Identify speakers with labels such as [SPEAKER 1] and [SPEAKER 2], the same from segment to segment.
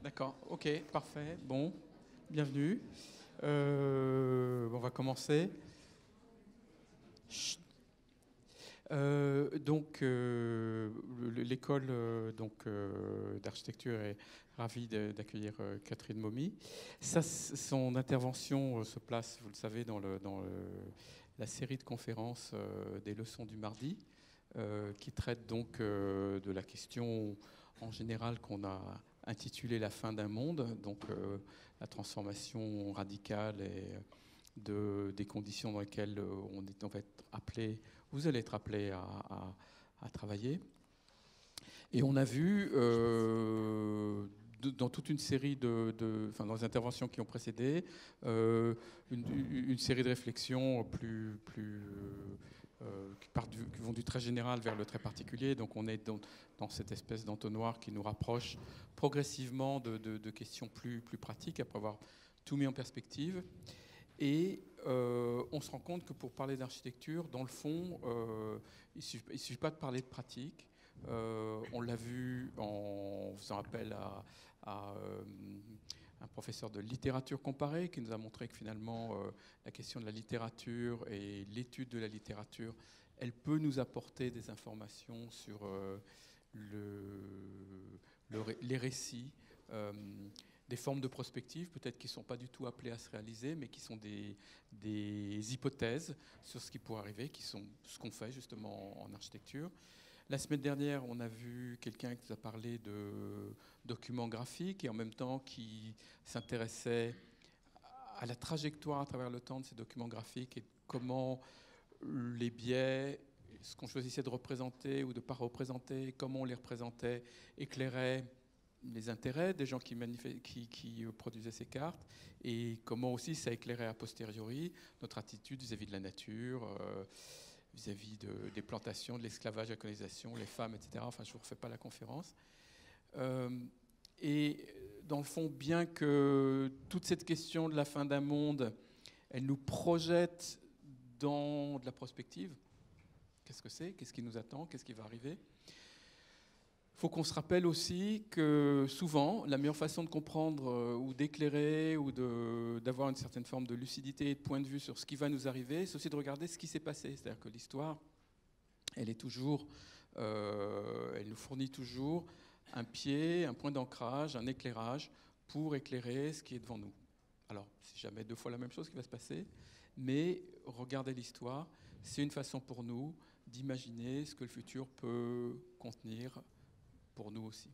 [SPEAKER 1] D'accord, ok, parfait. Bon, bienvenue. On va commencer. Chut. L'école d'architecture est ravie d'accueillir Catherine Momy. Son intervention se place, vous le savez, la série de conférences des leçons du mardi, qui traite donc de la question en général qu'on a intitulée la fin d'un monde, donc la transformation radicale des conditions dans lesquelles on va être appelé, vous allez être appelé à travailler. Et on a vu dans toute une série dans les interventions qui ont précédé, une série de réflexions qui vont du très général vers le très particulier. Donc on est dans cette espèce d'entonnoir qui nous rapproche progressivement de questions plus pratiques, après avoir tout mis en perspective. Et on se rend compte que pour parler d'architecture, dans le fond, il ne suffit pas de parler de pratique. On l'a vu en faisant appel à un professeur de littérature comparée qui nous a montré que finalement la question de la littérature et l'étude de la littérature, elle peut nous apporter des informations sur les récits, des formes de prospective, peut-être qui ne sont pas du tout appelées à se réaliser, mais qui sont des hypothèses sur ce qui pourrait arriver, qui sont ce qu'on fait justement en architecture. La semaine dernière, on a vu quelqu'un qui nous a parlé de documents graphiques et en même temps qui s'intéressait à la trajectoire à travers le temps de ces documents graphiques et comment les biais, ce qu'on choisissait de représenter ou de ne pas représenter, comment on les représentait, éclairait les intérêts des gens qui produisaient ces cartes et comment aussi ça éclairait a posteriori notre attitude vis-à-vis de la nature, vis-à-vis des plantations, de l'esclavage, de la colonisation, les femmes, etc. Enfin, je ne vous refais pas la conférence. Et dans le fond, bien que toute cette question de la fin d'un monde, elle nous projette dans de la prospective. Qu'est-ce que c'est ? Qu'est-ce qui nous attend ? Qu'est-ce qui va arriver ? Il faut qu'on se rappelle aussi que souvent, la meilleure façon de comprendre ou d'éclairer ou d'avoir une certaine forme de lucidité et de point de vue sur ce qui va nous arriver, c'est aussi de regarder ce qui s'est passé. C'est-à-dire que l'histoire, elle nous fournit toujours un pied, un point d'ancrage, un éclairage pour éclairer ce qui est devant nous. Alors, c'est jamais deux fois la même chose qui va se passer, mais regarder l'histoire, c'est une façon pour nous d'imaginer ce que le futur peut contenir pour nous aussi.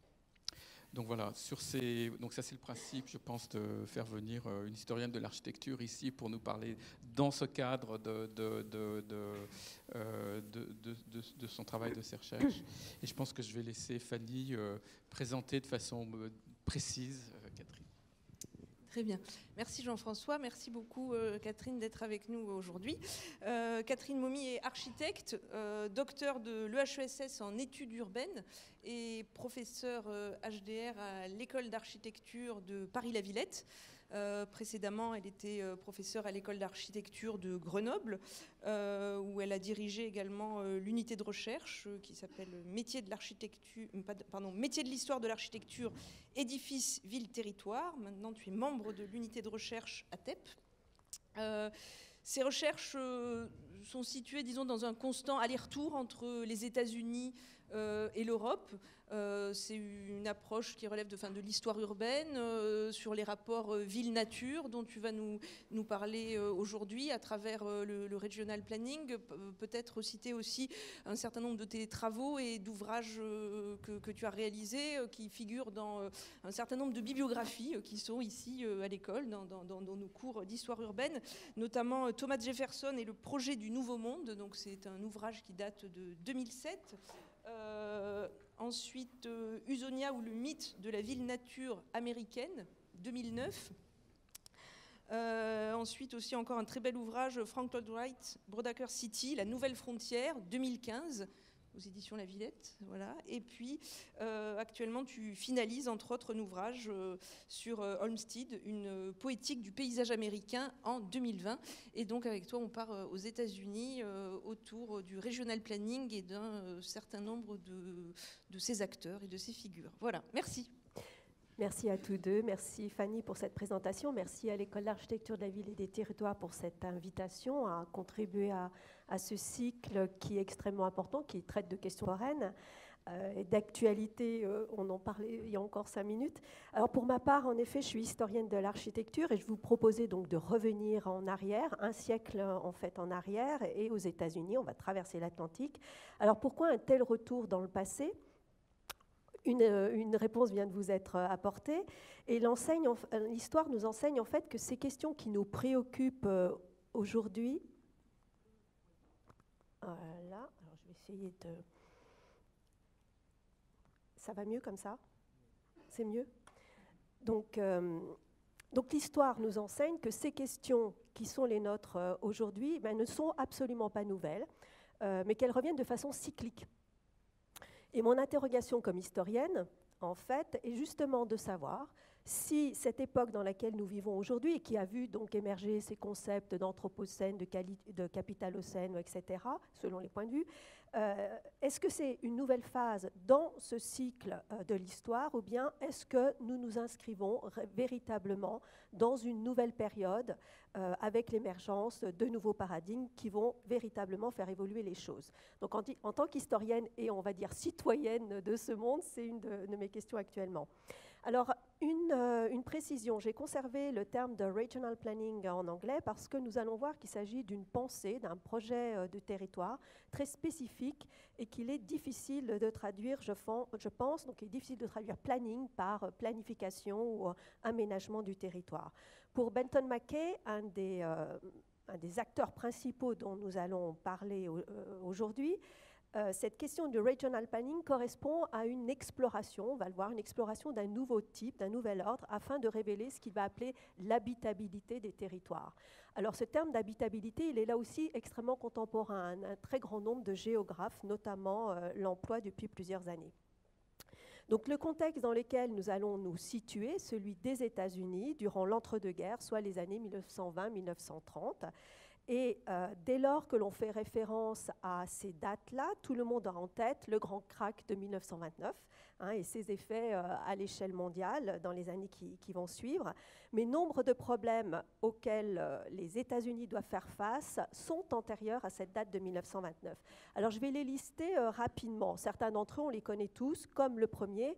[SPEAKER 1] Donc voilà, donc ça c'est le principe, je pense, de faire venir une historienne de l'architecture ici pour nous parler dans ce cadre de son travail de ses recherches. Et je pense que je vais laisser Fanny présenter de façon précise Catherine.
[SPEAKER 2] Très bien. Merci Jean-François. Merci beaucoup Catherine d'être avec nous aujourd'hui. Catherine Momy est architecte, docteur de l'EHESS en études urbaines et professeure HDR à l'école d'architecture de Paris-la-Villette. Précédemment, elle était professeure à l'école d'architecture de Grenoble, où elle a dirigé également l'unité de recherche qui s'appelle Métiers de l'histoire de l'architecture, édifice, ville, territoire. Maintenant, tu es membre de l'unité de recherche ATEP. Ces recherches sont situées, disons, dans un constant aller-retour entre les États-Unis et l'Europe. C'est une approche qui relève de l'histoire urbaine, sur les rapports ville-nature, dont tu vas nous parler aujourd'hui à travers le regional planning. Peut-être citer aussi un certain nombre de tes travaux et d'ouvrages que tu as réalisés, qui figurent dans un certain nombre de bibliographies qui sont ici à l'école, dans nos cours d'histoire urbaine, notamment Thomas Jefferson et le projet du Nouveau Monde. Donc c'est un ouvrage qui date de 2007. Ensuite, Usonia ou le mythe de la ville-nature américaine, 2009. Ensuite, aussi encore un très bel ouvrage, Frank Lloyd Wright, Brodacker City, la nouvelle frontière, 2015, aux éditions La Villette. Voilà. Et puis, actuellement, tu finalises, entre autres, un ouvrage sur Olmsted, une poétique du paysage américain en 2020. Et donc, avec toi, on part aux États-Unis autour du regional planning et d'un certain nombre de ses acteurs et de ses figures. Voilà, merci.
[SPEAKER 3] Merci à tous deux. Merci Fanny pour cette présentation. Merci à l'École d'architecture de la ville et des territoires pour cette invitation à contribuer à ce cycle qui est extrêmement important, qui traite de questions foraines. Et d'actualité, on en parlait il y a encore 5 minutes. Alors pour ma part, en effet, je suis historienne de l'architecture et je vous proposais donc de revenir en arrière, un siècle en fait en arrière, et aux États-Unis, on va traverser l'Atlantique. Alors pourquoi un tel retour dans le passé ? Une réponse vient de vous être apportée, et l'histoire nous enseigne en fait que ces questions qui nous préoccupent aujourd'hui. Voilà, alors je vais essayer de. Ça va mieux comme ça ? C'est mieux ? Donc l'histoire nous enseigne que ces questions qui sont les nôtres aujourd'hui ne sont absolument pas nouvelles, mais qu'elles reviennent de façon cyclique. Et mon interrogation comme historienne, en fait, est justement de savoir si cette époque dans laquelle nous vivons aujourd'hui, et qui a vu donc émerger ces concepts d'anthropocène, de capitalocène, etc., selon les points de vue, est-ce que c'est une nouvelle phase dans ce cycle de l'histoire, ou bien est-ce que nous nous inscrivons véritablement dans une nouvelle période avec l'émergence de nouveaux paradigmes qui vont véritablement faire évoluer les choses? Donc en tant qu'historienne et on va dire citoyenne de ce monde, c'est une de mes questions actuellement. Alors, une précision, j'ai conservé le terme de regional planning en anglais parce que nous allons voir qu'il s'agit d'une pensée, d'un projet de territoire très spécifique et qu'il est difficile de traduire, je pense, donc il est difficile de traduire planning par planification ou aménagement du territoire. Pour Benton MacKay, un des acteurs principaux dont nous allons parler aujourd'hui, cette question du regional planning correspond à une exploration, on va le voir, une exploration d'un nouveau type, d'un nouvel ordre, afin de révéler ce qu'il va appeler l'habitabilité des territoires. Alors ce terme d'habitabilité, il est là aussi extrêmement contemporain. Un très grand nombre de géographes, notamment, l'emploient depuis plusieurs années. Donc le contexte dans lequel nous allons nous situer, celui des États-Unis, durant l'entre-deux-guerres, soit les années 1920-1930, et dès lors que l'on fait référence à ces dates-là, tout le monde a en tête le grand krach de 1929 et ses effets à l'échelle mondiale dans les années qui vont suivre. Mais nombre de problèmes auxquels les États-Unis doivent faire face sont antérieurs à cette date de 1929. Alors je vais les lister rapidement. Certains d'entre eux, on les connaît tous, comme le premier,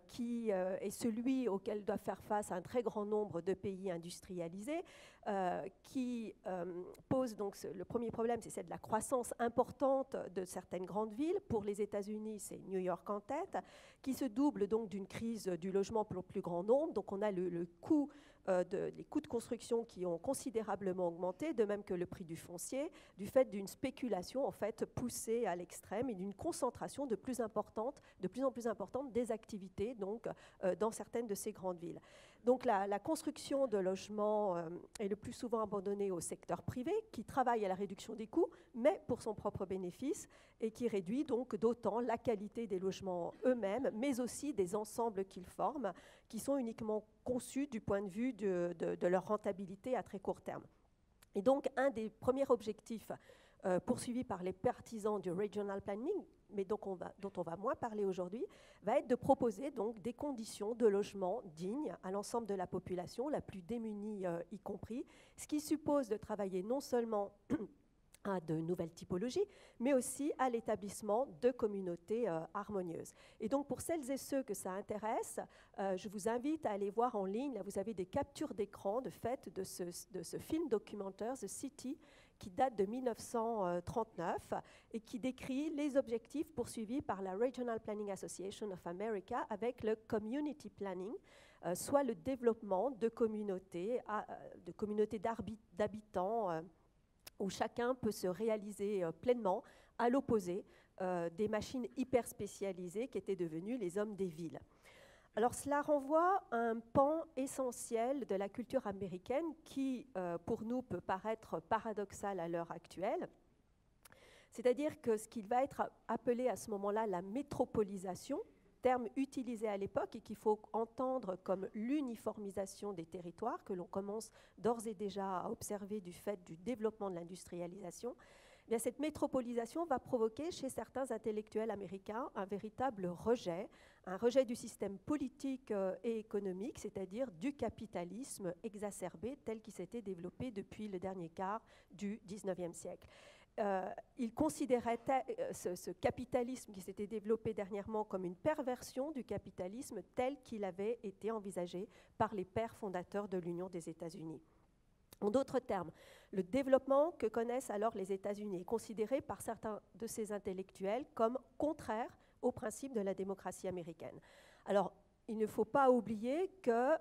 [SPEAKER 3] qui est celui auquel doivent faire face un très grand nombre de pays industrialisés, qui pose donc le premier problème, c'est celle de la croissance importante de certaines grandes villes. Pour les États-Unis, c'est New York en tête, qui se double donc d'une crise du logement pour le plus grand nombre. Donc on a les coûts de construction qui ont considérablement augmenté, de même que le prix du foncier, du fait d'une spéculation en fait poussée à l'extrême et d'une concentration de plus en plus importante des activités donc, dans certaines de ces grandes villes. Donc la construction de logements est le plus souvent abandonnée au secteur privé, qui travaille à la réduction des coûts, mais pour son propre bénéfice, et qui réduit donc d'autant la qualité des logements eux-mêmes, mais aussi des ensembles qu'ils forment, qui sont uniquement conçus du point de vue de leur rentabilité à très court terme. Et donc un des premiers objectifs poursuivis par les partisans du regional planning, mais dont on va moins parler aujourd'hui, va être de proposer donc des conditions de logement dignes à l'ensemble de la population, la plus démunie y compris, ce qui suppose de travailler non seulement à de nouvelles typologies, mais aussi à l'établissement de communautés harmonieuses. Et donc pour celles et ceux que ça intéresse, je vous invite à aller voir en ligne, là vous avez des captures d'écran de fait de ce film documentaire The City, qui date de 1939 et qui décrit les objectifs poursuivis par la Regional Planning Association of America avec le Community Planning, soit le développement de communautés d'habitants où chacun peut se réaliser pleinement, à l'opposé des machines hyper spécialisées qui étaient devenues les hommes des villes. Alors cela renvoie à un pan essentiel de la culture américaine qui, pour nous, peut paraître paradoxal à l'heure actuelle. C'est-à-dire que ce qu'il va être appelé à ce moment-là la métropolisation, terme utilisé à l'époque et qu'il faut entendre comme l'uniformisation des territoires que l'on commence d'ores et déjà à observer du fait du développement de l'industrialisation, bien, cette métropolisation va provoquer chez certains intellectuels américains un véritable rejet, un rejet du système politique et économique, c'est-à-dire du capitalisme exacerbé tel qu'il s'était développé depuis le dernier quart du XIXe siècle. Il considérait ce capitalisme qui s'était développé dernièrement comme une perversion du capitalisme tel qu'il avait été envisagé par les pères fondateurs de l'Union des États-Unis. En d'autres termes, le développement que connaissent alors les États-Unis est considéré par certains de ces intellectuels comme contraire au principe de la démocratie américaine. Alors, il ne faut pas oublier que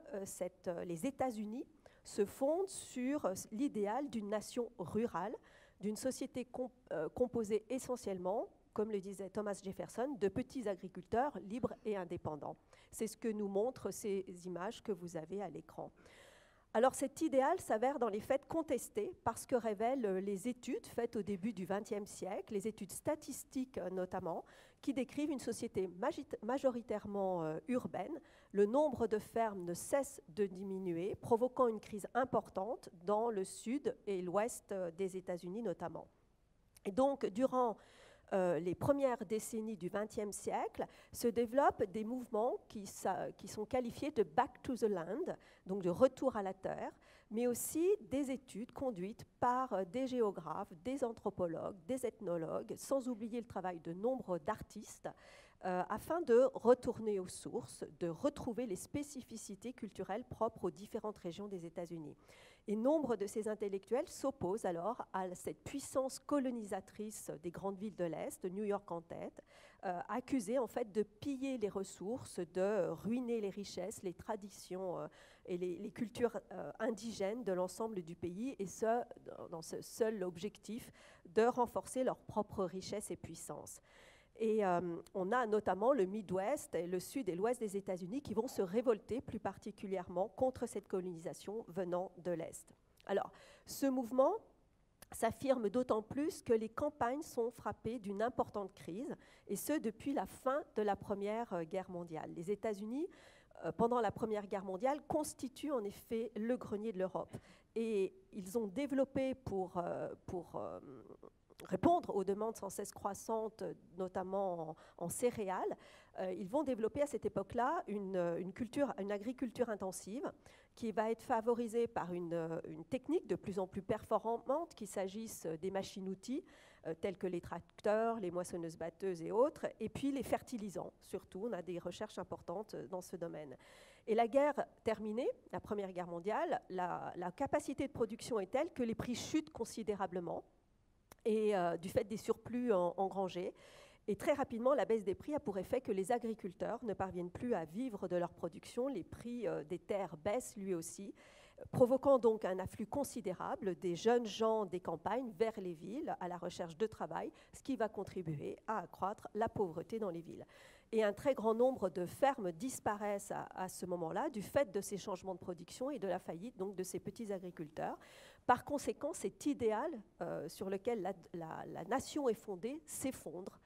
[SPEAKER 3] les États-Unis se fondent sur l'idéal d'une nation rurale, d'une société composée essentiellement, comme le disait Thomas Jefferson, de petits agriculteurs libres et indépendants. C'est ce que nous montrent ces images que vous avez à l'écran. Alors cet idéal s'avère dans les faits contesté parce que révèlent les études faites au début du XXe siècle, les études statistiques notamment, qui décrivent une société majoritairement urbaine. Le nombre de fermes ne cesse de diminuer, provoquant une crise importante dans le sud et l'ouest des États-Unis notamment. Et donc, durant les premières décennies du XXe siècle, se développent des mouvements qui sont qualifiés de « back to the land », donc de retour à la terre, mais aussi des études conduites par des géographes, des anthropologues, des ethnologues, sans oublier le travail de nombre d'artistes, afin de retourner aux sources, de retrouver les spécificités culturelles propres aux différentes régions des États-Unis. Et nombre de ces intellectuels s'opposent alors à cette puissance colonisatrice des grandes villes de l'Est, New York en tête, accusée en fait de piller les ressources, de ruiner les richesses, les traditions et les cultures indigènes de l'ensemble du pays, et ce, dans ce seul objectif de renforcer leur propre richesse et puissance. Et on a notamment le Midwest, le sud et l'ouest des États-Unis qui vont se révolter plus particulièrement contre cette colonisation venant de l'Est. Alors, ce mouvement s'affirme d'autant plus que les campagnes sont frappées d'une importante crise, et ce depuis la fin de la Première Guerre mondiale. Les États-Unis, pendant la Première Guerre mondiale, constituent en effet le grenier de l'Europe. Et ils ont développé pour répondre aux demandes sans cesse croissantes, notamment en céréales, ils vont développer à cette époque-là une agriculture intensive qui va être favorisée par une technique de plus en plus performante, qu'il s'agisse des machines-outils telles que les tracteurs, les moissonneuses-batteuses et autres, et puis les fertilisants. Surtout, on a des recherches importantes dans ce domaine. Et la guerre terminée, la Première Guerre mondiale, la capacité de production est telle que les prix chutent considérablement, et du fait des surplus engrangés. Et très rapidement, la baisse des prix a pour effet que les agriculteurs ne parviennent plus à vivre de leur production. Les prix des terres baissent lui aussi, provoquant donc un afflux considérable des jeunes gens des campagnes vers les villes à la recherche de travail, ce qui va contribuer à accroître la pauvreté dans les villes. Et un très grand nombre de fermes disparaissent à ce moment-là du fait de ces changements de production et de la faillite donc, de ces petits agriculteurs. Par conséquent, cet idéal sur lequel la nation est fondée s'effondre,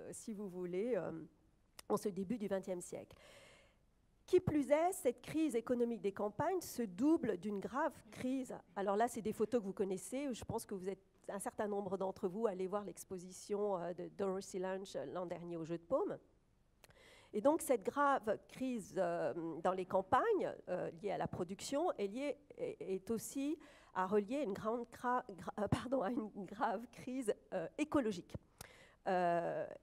[SPEAKER 3] si vous voulez, en ce début du XXe siècle. Qui plus est, cette crise économique des campagnes se double d'une grave crise. Alors là, c'est des photos que vous connaissez. Je pense que vous êtes un certain nombre d'entre vous allés voir l'exposition de Dorothy Lange l'an dernier au Jeu de Paume. Et donc cette grave crise dans les campagnes liée à la production est aussi à relier à une grave crise écologique.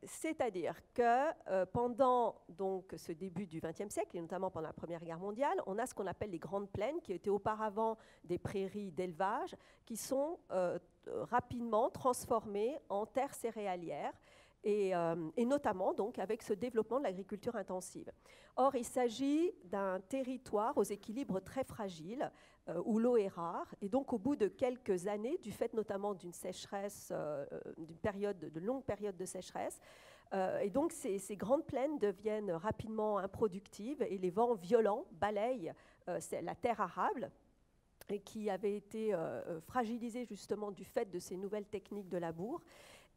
[SPEAKER 3] C'est-à-dire que pendant donc, ce début du XXe siècle, et notamment pendant la Première Guerre mondiale, on a ce qu'on appelle les grandes plaines, qui étaient auparavant des prairies d'élevage, qui sont rapidement transformées en terres céréalières, et notamment donc, avec ce développement de l'agriculture intensive. Or, il s'agit d'un territoire aux équilibres très fragiles, où l'eau est rare, et donc au bout de quelques années, du fait notamment d'une sécheresse, de longues périodes de sécheresse, et donc ces grandes plaines deviennent rapidement improductives, et les vents violents balayent la terre arable, et qui avait été fragilisée justement du fait de ces nouvelles techniques de labour.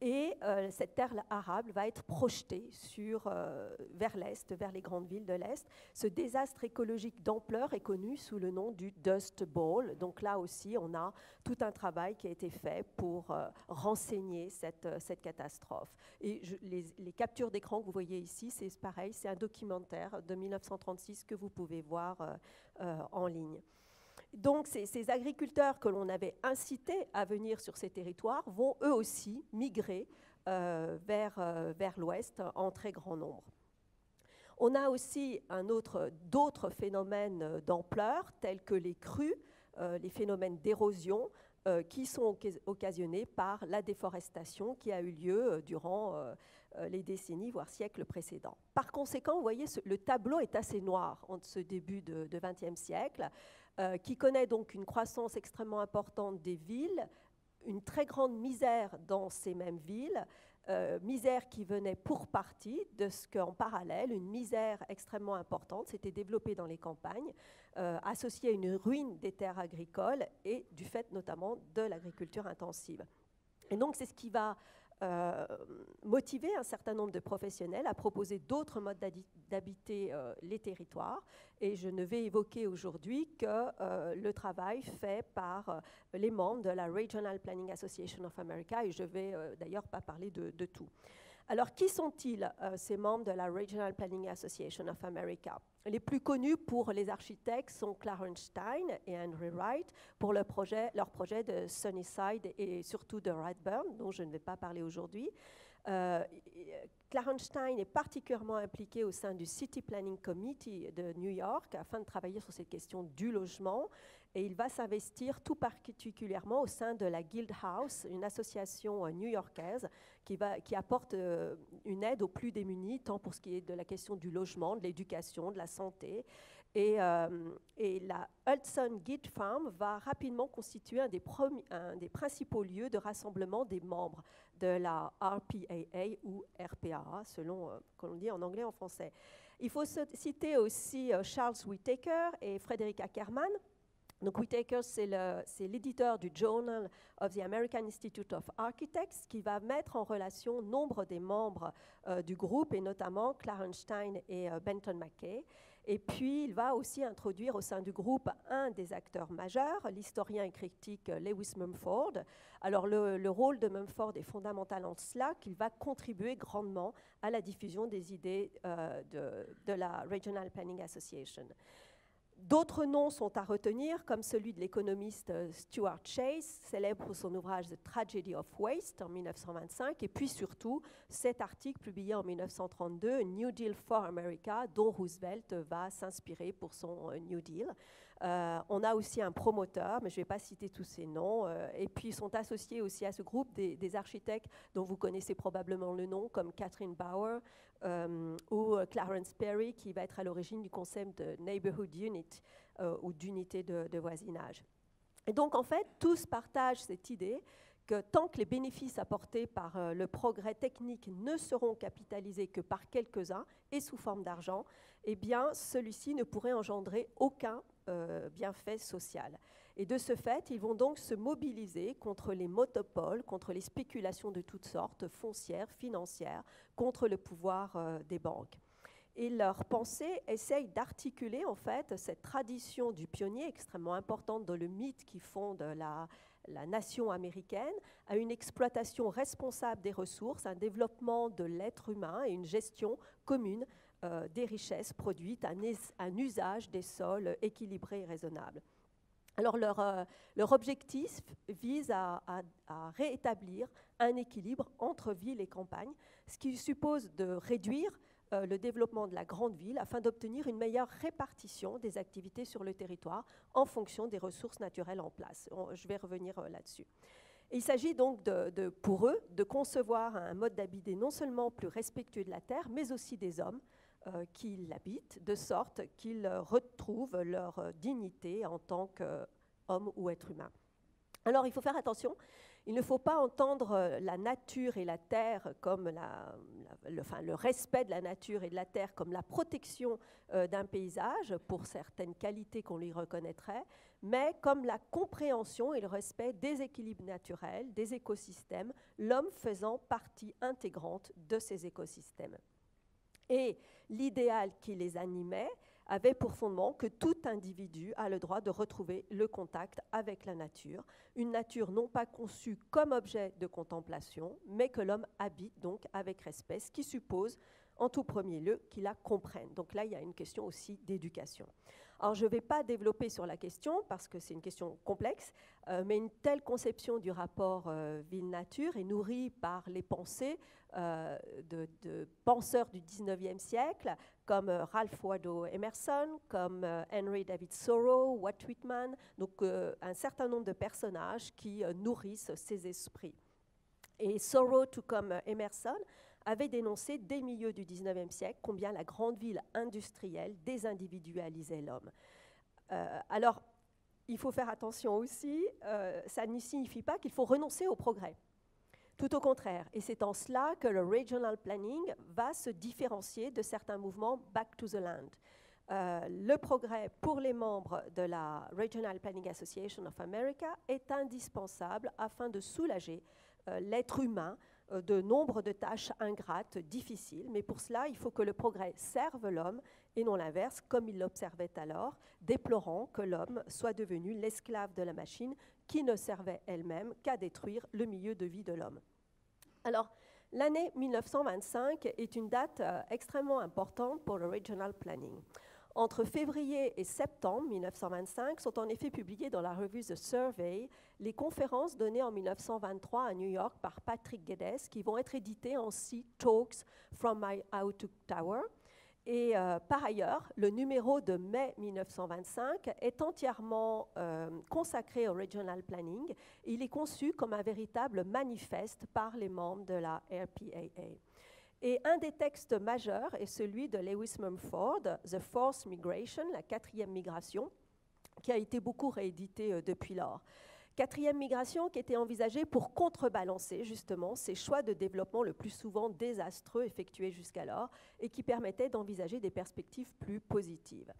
[SPEAKER 3] Et cette terre arable va être projetée vers l'Est, vers les grandes villes de l'Est. Ce désastre écologique d'ampleur est connu sous le nom du Dust Bowl. Donc là aussi, on a tout un travail qui a été fait pour renseigner cette catastrophe. Et les captures d'écran que vous voyez ici, c'est pareil, c'est un documentaire de 1936 que vous pouvez voir en ligne. Donc ces agriculteurs que l'on avait incités à venir sur ces territoires vont eux aussi migrer vers l'ouest en très grand nombre. On a aussi d'autres phénomènes d'ampleur tels que les crues, les phénomènes d'érosion qui sont occasionnés par la déforestation qui a eu lieu durant les décennies, voire siècles précédents. Par conséquent, vous voyez, le tableau est assez noir en ce début de XXe siècle, qui connaît donc une croissance extrêmement importante des villes, une très grande misère dans ces mêmes villes, misère qui venait pour partie de ce qu'en parallèle, une misère extrêmement importante s'était développée dans les campagnes, associée à une ruine des terres agricoles et du fait notamment de l'agriculture intensive. Et donc c'est ce qui va motiver un certain nombre de professionnels à proposer d'autres modes d'habiter les territoires. Et je ne vais évoquer aujourd'hui que le travail fait par les membres de la Regional Planning Association of America, et je ne vais d'ailleurs pas parler de tout. Alors, qui sont-ils, ces membres de la Regional Planning Association of America? Les plus connus pour les architectes sont Clarence Stein et Henry Wright pour leur projet de Sunnyside et surtout de Redburn, dont je ne vais pas parler aujourd'hui. Clarence Stein est particulièrement impliqué au sein du City Planning Committee de New York afin de travailler sur cette question du logement, et il va s'investir tout particulièrement au sein de la Guild House, une association new-yorkaise qui apporte une aide aux plus démunis, tant pour ce qui est de la question du logement, de l'éducation, de la santé. Et la Hudson Guild Farm va rapidement constituer un des principaux lieux de rassemblement des membres de la RPAA ou RPAA, selon qu'on dit en anglais et en français. Il faut citer aussi Charles Whittaker et Frederick Ackerman. Donc Whittaker, c'est l'éditeur du Journal of the American Institute of Architects qui va mettre en relation nombre des membres du groupe, et notamment Clarence Stein et Benton McKay. Et puis, il va aussi introduire au sein du groupe un des acteurs majeurs, l'historien et critique Lewis Mumford. Alors, le rôle de Mumford est fondamental en cela qu'il va contribuer grandement à la diffusion des idées de la Regional Planning Association. D'autres noms sont à retenir, comme celui de l'économiste Stuart Chase, célèbre pour son ouvrage The Tragedy of Waste en 1925, et puis surtout cet article publié en 1932, New Deal for America, dont Roosevelt va s'inspirer pour son New Deal. On a aussi un promoteur, mais je ne vais pas citer tous ces noms, et puis sont associés aussi à ce groupe des architectes dont vous connaissez probablement le nom, comme Catherine Bauer ou Clarence Perry, qui va être à l'origine du concept de Neighborhood Unit ou d'unité de voisinage. Et donc, en fait, tous partagent cette idée que tant que les bénéfices apportés par le progrès technique ne seront capitalisés que par quelques-uns et sous forme d'argent, eh bien, celui-ci ne pourrait engendrer aucun bienfait social. Et de ce fait, ils vont donc se mobiliser contre les monopoles, contre les spéculations de toutes sortes, foncières, financières, contre le pouvoir des banques. Et leur pensée essaye d'articuler en fait cette tradition du pionnier extrêmement importante dans le mythe qui fonde la nation américaine à une exploitation responsable des ressources, un développement de l'être humain et une gestion commune des richesses produites, un usage des sols équilibré et raisonnable. Alors leur objectif vise à rétablir un équilibre entre ville et campagne, ce qui suppose de réduire le développement de la grande ville afin d'obtenir une meilleure répartition des activités sur le territoire en fonction des ressources naturelles en place. Je vais revenir là-dessus. Il s'agit donc pour eux de concevoir un mode d'habiter non seulement plus respectueux de la terre, mais aussi des hommes qui l'habitent, de sorte qu'ils retrouvent leur dignité en tant qu'hommes ou êtres humains. Alors il faut faire attention, il ne faut pas entendre la nature et la terre comme le respect de la nature et de la terre comme la protection d'un paysage pour certaines qualités qu'on lui reconnaîtrait, mais comme la compréhension et le respect des équilibres naturels, des écosystèmes, l'homme faisant partie intégrante de ces écosystèmes. Et l'idéal qui les animait avait pour fondement que tout individu a le droit de retrouver le contact avec la nature, une nature non pas conçue comme objet de contemplation, mais que l'homme habite donc avec respect, ce qui suppose en tout premier lieu qu'il la comprenne. Donc là, il y a une question aussi d'éducation. Alors, je ne vais pas développer sur la question parce que c'est une question complexe, mais une telle conception du rapport ville-nature est nourrie par les pensées de penseurs du XIXe siècle, comme Ralph Waldo Emerson, comme Henry David Thoreau, Walt Whitman, donc un certain nombre de personnages qui nourrissent ces esprits. Et Thoreau, tout comme Emerson, avait dénoncé dès le milieu du XIXe siècle combien la grande ville industrielle désindividualisait l'homme. Alors, il faut faire attention aussi, ça ne signifie pas qu'il faut renoncer au progrès. Tout au contraire, et c'est en cela que le regional planning va se différencier de certains mouvements back to the land. Le progrès pour les membres de la Regional Planning Association of America est indispensable afin de soulager l'être humain de nombre de tâches ingrates, difficiles, mais pour cela, il faut que le progrès serve l'homme et non l'inverse, comme il l'observait alors, déplorant que l'homme soit devenu l'esclave de la machine qui ne servait elle-même qu'à détruire le milieu de vie de l'homme. Alors, l'année 1925 est une date extrêmement importante pour le regional planning. Entre février et septembre 1925 sont en effet publiées dans la revue The Survey les conférences données en 1923 à New York par Patrick Geddes qui vont être éditées en 6 Talks from My Outlook Tower. Et par ailleurs, le numéro de mai 1925 est entièrement consacré au regional planning. Il est conçu comme un véritable manifeste par les membres de la RPAA. Et un des textes majeurs est celui de Lewis Mumford, The Fourth Migration, la 4e migration, qui a été beaucoup réédité depuis lors. 4e migration qui était envisagée pour contrebalancer justement ces choix de développement le plus souvent désastreux effectués jusqu'alors et qui permettaient d'envisager des perspectives plus positives.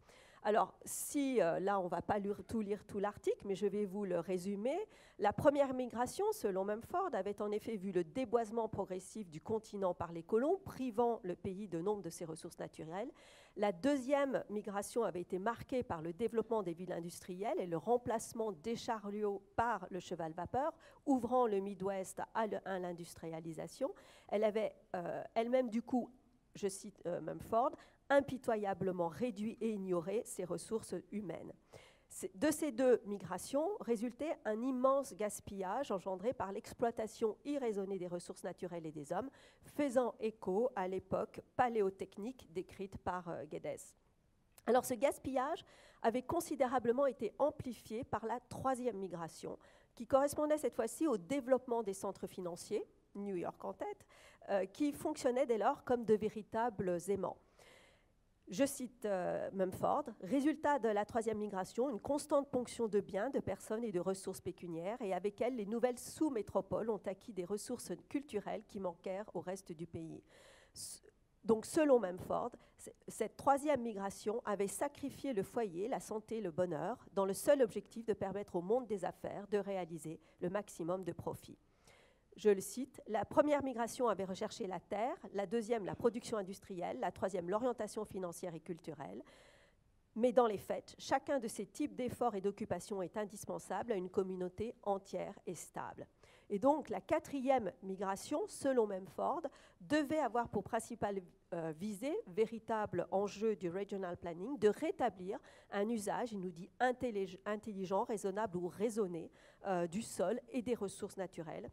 [SPEAKER 3] Alors, si là, on ne va pas lire tout l'article, mais je vais vous le résumer. La première migration, selon Mumford, avait en effet vu le déboisement progressif du continent par les colons, privant le pays de nombre de ses ressources naturelles. La deuxième migration avait été marquée par le développement des villes industrielles et le remplacement des chariots par le cheval-vapeur, ouvrant le Midwest à l'industrialisation. Elle avait elle-même, du coup, je cite Mumford, impitoyablement réduit et ignoré ses ressources humaines. De ces deux migrations résultait un immense gaspillage engendré par l'exploitation irraisonnée des ressources naturelles et des hommes, faisant écho à l'époque paléotechnique décrite par Geddes. Alors ce gaspillage avait considérablement été amplifié par la troisième migration, qui correspondait cette fois-ci au développement des centres financiers, New York en tête, qui fonctionnaient dès lors comme de véritables aimants. Je cite Mumford, « Résultat de la troisième migration, une constante ponction de biens, de personnes et de ressources pécuniaires, et avec elles, les nouvelles sous-métropoles ont acquis des ressources culturelles qui manquèrent au reste du pays. » Donc, selon Mumford, cette troisième migration avait sacrifié le foyer, la santé, le bonheur, dans le seul objectif de permettre au monde des affaires de réaliser le maximum de profit. Je le cite, « La première migration avait recherché la terre, la deuxième la production industrielle, la troisième l'orientation financière et culturelle. Mais dans les faits, chacun de ces types d'efforts et d'occupations est indispensable à une communauté entière et stable. » Et donc la quatrième migration, selon Mumford, devait avoir pour principale visée, véritable enjeu du regional planning, de rétablir un usage, il nous dit, intelligent, raisonnable ou raisonné du sol et des ressources naturelles.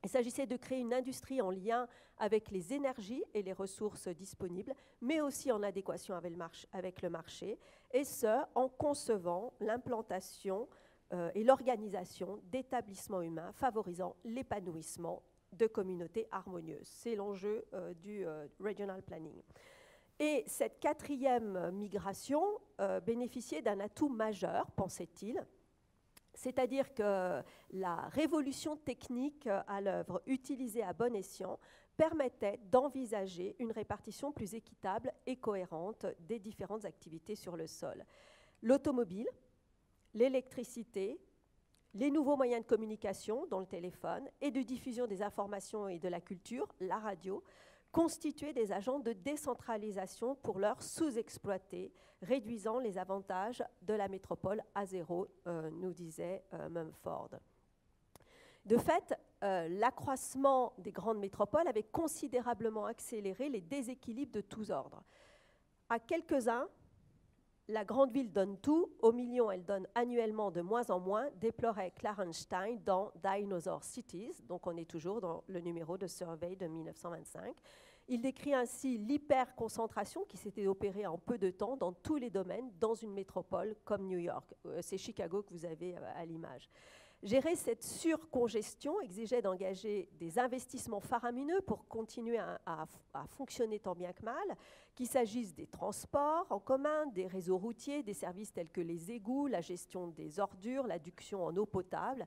[SPEAKER 3] Il s'agissait de créer une industrie en lien avec les énergies et les ressources disponibles, mais aussi en adéquation avec le marché, et ce, en concevant l'implantation et l'organisation d'établissements humains favorisant l'épanouissement de communautés harmonieuses. C'est l'enjeu du regional planning. Et cette quatrième migration bénéficiait d'un atout majeur, pensait-il, C'est-à-dire que la révolution technique à l'œuvre, utilisée à bon escient, permettait d'envisager une répartition plus équitable et cohérente des différentes activités sur le sol. L'automobile, l'électricité, les nouveaux moyens de communication, dont le téléphone, et de diffusion des informations et de la culture, la radio, constituaient des agents de décentralisation pour l'heure sous-exploités, réduisant les avantages de la métropole à zéro, nous disait Mumford. De fait, l'accroissement des grandes métropoles avait considérablement accéléré les déséquilibres de tous ordres. À quelques-uns, la grande ville donne tout, aux millions elle donne annuellement de moins en moins, déplorait Clarenstein dans Dinosaur Cities, donc on est toujours dans le numéro de Survey de 1925. Il décrit ainsi l'hyperconcentration qui s'était opérée en peu de temps dans tous les domaines dans une métropole comme New York. C'est Chicago que vous avez à l'image. Gérer cette surcongestion exigeait d'engager des investissements faramineux pour continuer à fonctionner tant bien que mal, qu'il s'agisse des transports en commun, des réseaux routiers, des services tels que les égouts, la gestion des ordures, l'adduction en eau potable,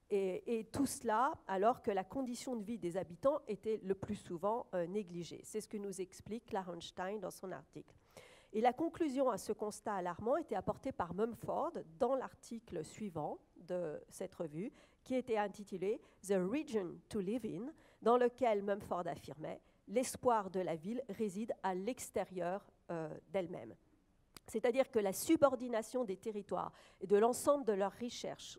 [SPEAKER 3] et tout cela alors que la condition de vie des habitants était le plus souvent négligée. C'est ce que nous explique Clarenstein dans son article. Et la conclusion à ce constat alarmant était apportée par Mumford dans l'article suivant de cette revue, qui était intitulé « The Region to Live in », dans lequel Mumford affirmait « L'espoir de la ville réside à l'extérieur d'elle-même ». C'est-à-dire que la subordination des territoires et de l'ensemble de leurs richesses,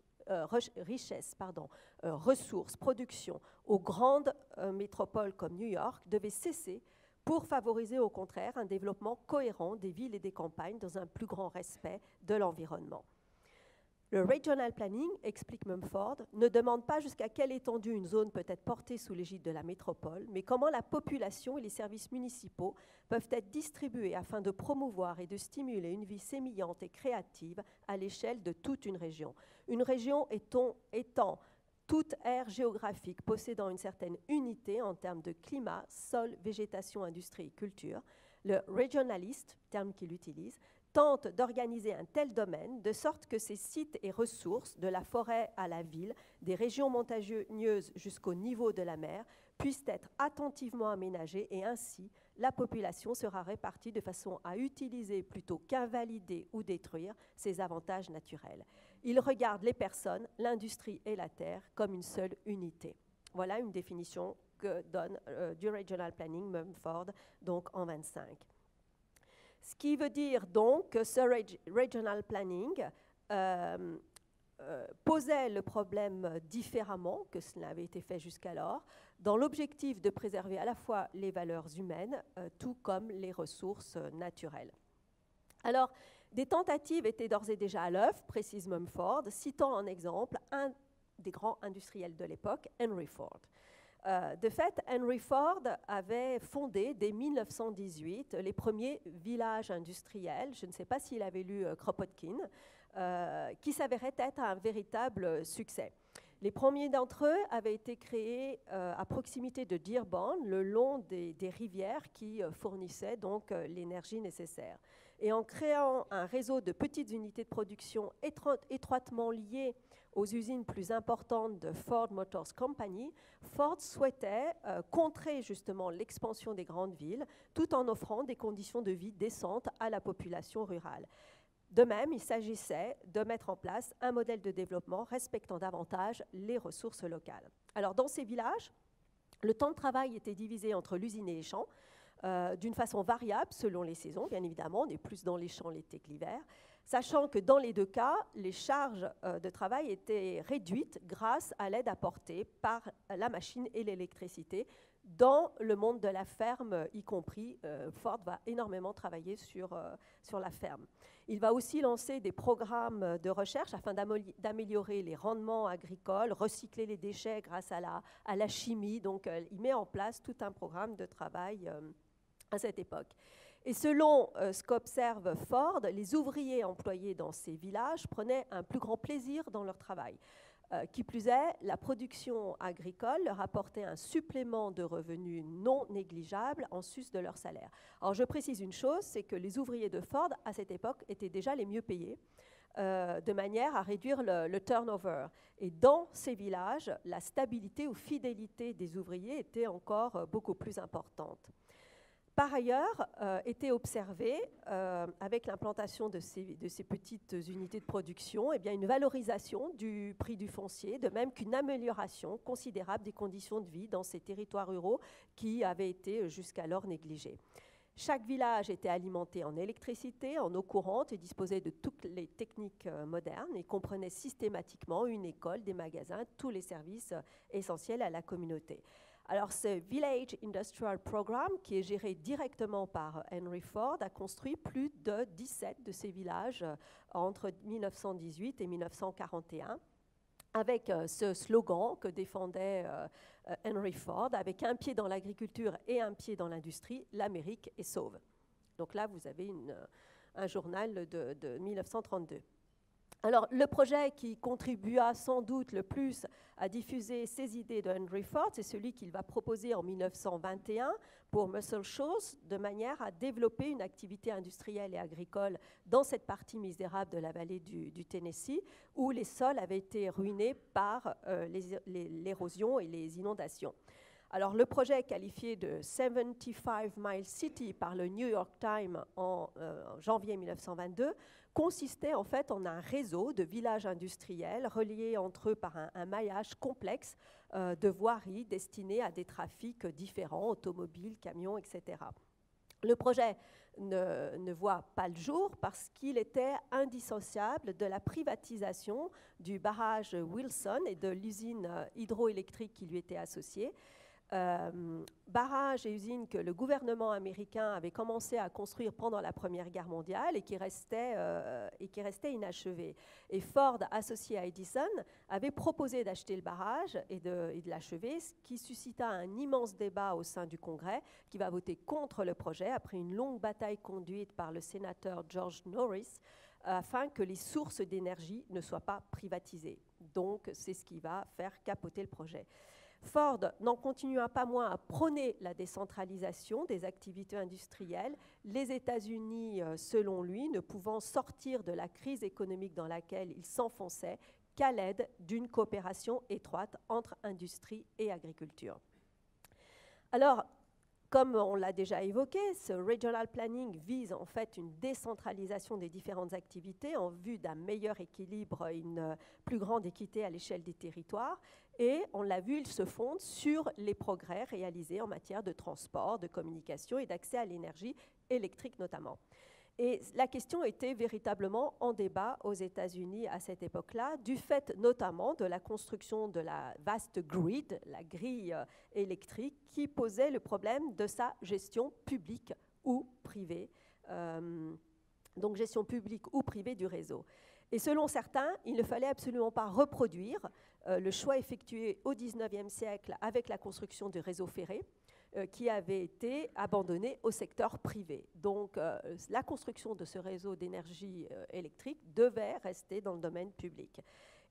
[SPEAKER 3] ressources, production aux grandes métropoles comme New York devait cesser pour favoriser au contraire un développement cohérent des villes et des campagnes dans un plus grand respect de l'environnement. Le regional planning, explique Mumford, ne demande pas jusqu'à quelle étendue une zone peut être portée sous l'égide de la métropole, mais comment la population et les services municipaux peuvent être distribués afin de promouvoir et de stimuler une vie sémillante et créative à l'échelle de toute une région. Une région étant toute aire géographique possédant une certaine unité en termes de climat, sol, végétation, industrie et culture, le regionaliste, terme qu'il utilise, tente d'organiser un tel domaine de sorte que ces sites et ressources, de la forêt à la ville, des régions montagneuses jusqu'au niveau de la mer, puissent être attentivement aménagés et ainsi la population sera répartie de façon à utiliser plutôt qu'invalider ou détruire ses avantages naturels. Il regarde les personnes, l'industrie et la terre comme une seule unité. Voilà une définition que donne du Regional Planning Mumford donc en 25. Ce qui veut dire donc que ce Regional Planning posait le problème différemment que cela avait été fait jusqu'alors, dans l'objectif de préserver à la fois les valeurs humaines, tout comme les ressources naturelles. Alors, des tentatives étaient d'ores et déjà à l'œuvre, précise Mumford, citant en exemple un des grands industriels de l'époque, Henry Ford. De fait, Henry Ford avait fondé dès 1918 les premiers villages industriels, je ne sais pas s'il avait lu Kropotkin, qui s'avérait être un véritable succès. Les premiers d'entre eux avaient été créés à proximité de Dearborn, le long des rivières qui fournissaient donc l'énergie nécessaire. Et en créant un réseau de petites unités de production étroitement liées aux usines plus importantes de Ford Motor Company, Ford souhaitait contrer justement l'expansion des grandes villes tout en offrant des conditions de vie décentes à la population rurale. De même, il s'agissait de mettre en place un modèle de développement respectant davantage les ressources locales. Alors, dans ces villages, le temps de travail était divisé entre l'usine et les champs, d'une façon variable selon les saisons, bien évidemment, on est plus dans les champs l'été que l'hiver, sachant que dans les deux cas, les charges de travail étaient réduites grâce à l'aide apportée par la machine et l'électricité. Dans le monde de la ferme, y compris, Ford va énormément travailler sur la ferme. Il va aussi lancer des programmes de recherche afin d'améliorer les rendements agricoles, recycler les déchets grâce à la chimie. Donc, il met en place tout un programme de travail à cette époque. Et selon ce qu'observe Ford, les ouvriers employés dans ces villages prenaient un plus grand plaisir dans leur travail. Qui plus est, la production agricole leur apportait un supplément de revenus non négligeable en sus de leur salaire. Alors je précise une chose, c'est que les ouvriers de Ford, à cette époque, étaient déjà les mieux payés. de manière à réduire le turnover. Et dans ces villages, la stabilité ou fidélité des ouvriers était encore beaucoup plus importante. Par ailleurs, était observé, avec l'implantation de ces petites unités de production, eh bien, une valorisation du prix du foncier, de même qu'une amélioration considérable des conditions de vie dans ces territoires ruraux qui avaient été jusqu'alors négligés. Chaque village était alimenté en électricité, en eau courante et disposait de toutes les techniques modernes et comprenait systématiquement une école, des magasins, tous les services essentiels à la communauté. Alors, ce Village Industrial Program, qui est géré directement par Henry Ford, a construit plus de 17 de ces villages entre 1918 et 1941, avec ce slogan que défendait Henry Ford, avec un pied dans l'agriculture et un pied dans l'industrie, l'Amérique est sauve. Donc là, vous avez un journal de 1932. Alors, le projet qui contribua sans doute le plus à diffuser ces idées de Henry Ford, c'est celui qu'il va proposer en 1921 pour Muscle Shoals, de manière à développer une activité industrielle et agricole dans cette partie misérable de la vallée du Tennessee, où les sols avaient été ruinés par l'érosion et les inondations. Alors, le projet qualifié de 75 Mile City par le New York Times en janvier 1922 consistait en fait en un réseau de villages industriels reliés entre eux par un maillage complexe de voiries destinées à des trafics différents, automobiles, camions, etc. Le projet ne voit pas le jour parce qu'il était indissociable de la privatisation du barrage Wilson et de l'usine hydroélectrique qui lui était associée. Barrages et usines que le gouvernement américain avait commencé à construire pendant la Première Guerre mondiale et qui restaient inachevés. Et Ford, associé à Edison, avait proposé d'acheter le barrage et de l'achever, ce qui suscita un immense débat au sein du Congrès, qui va voter contre le projet après une longue bataille conduite par le sénateur George Norris, afin que les sources d'énergie ne soient pas privatisées. Donc, c'est ce qui va faire capoter le projet. Ford n'en continua pas moins à prôner la décentralisation des activités industrielles, les États-Unis, selon lui, ne pouvant sortir de la crise économique dans laquelle ils s'enfonçaient qu'à l'aide d'une coopération étroite entre industrie et agriculture. Alors, comme on l'a déjà évoqué, ce regional planning vise en fait une décentralisation des différentes activités en vue d'un meilleur équilibre et une plus grande équité à l'échelle des territoires. Et on l'a vu, il se fonde sur les progrès réalisés en matière de transport, de communication et d'accès à l'énergie électrique notamment. Et la question était véritablement en débat aux États-Unis à cette époque-là, du fait notamment de la construction de la vaste grid, la grille électrique, qui posait le problème de sa gestion publique ou privée, donc gestion publique ou privée du réseau. Et selon certains, il ne fallait absolument pas reproduire le choix effectué au XIXe siècle avec la construction du réseau ferré, qui avait été abandonné au secteur privé. Donc, la construction de ce réseau d'énergie électrique devait rester dans le domaine public.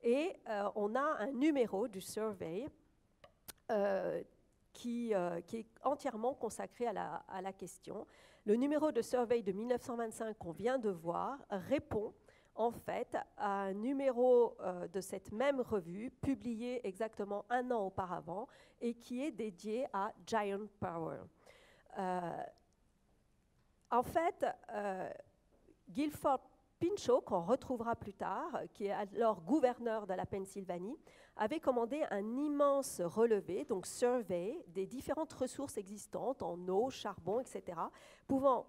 [SPEAKER 3] Et on a un numéro du Survey qui est entièrement consacré à la question. Le numéro de Survey de 1925 qu'on vient de voir répond en fait à un numéro de cette même revue, publié exactement un an auparavant, et qui est dédié à Giant Power. En fait, Guilford Pinchot, qu'on retrouvera plus tard, qui est alors gouverneur de la Pennsylvanie, avait commandé un immense relevé, donc survey, des différentes ressources existantes en eau, charbon, etc.,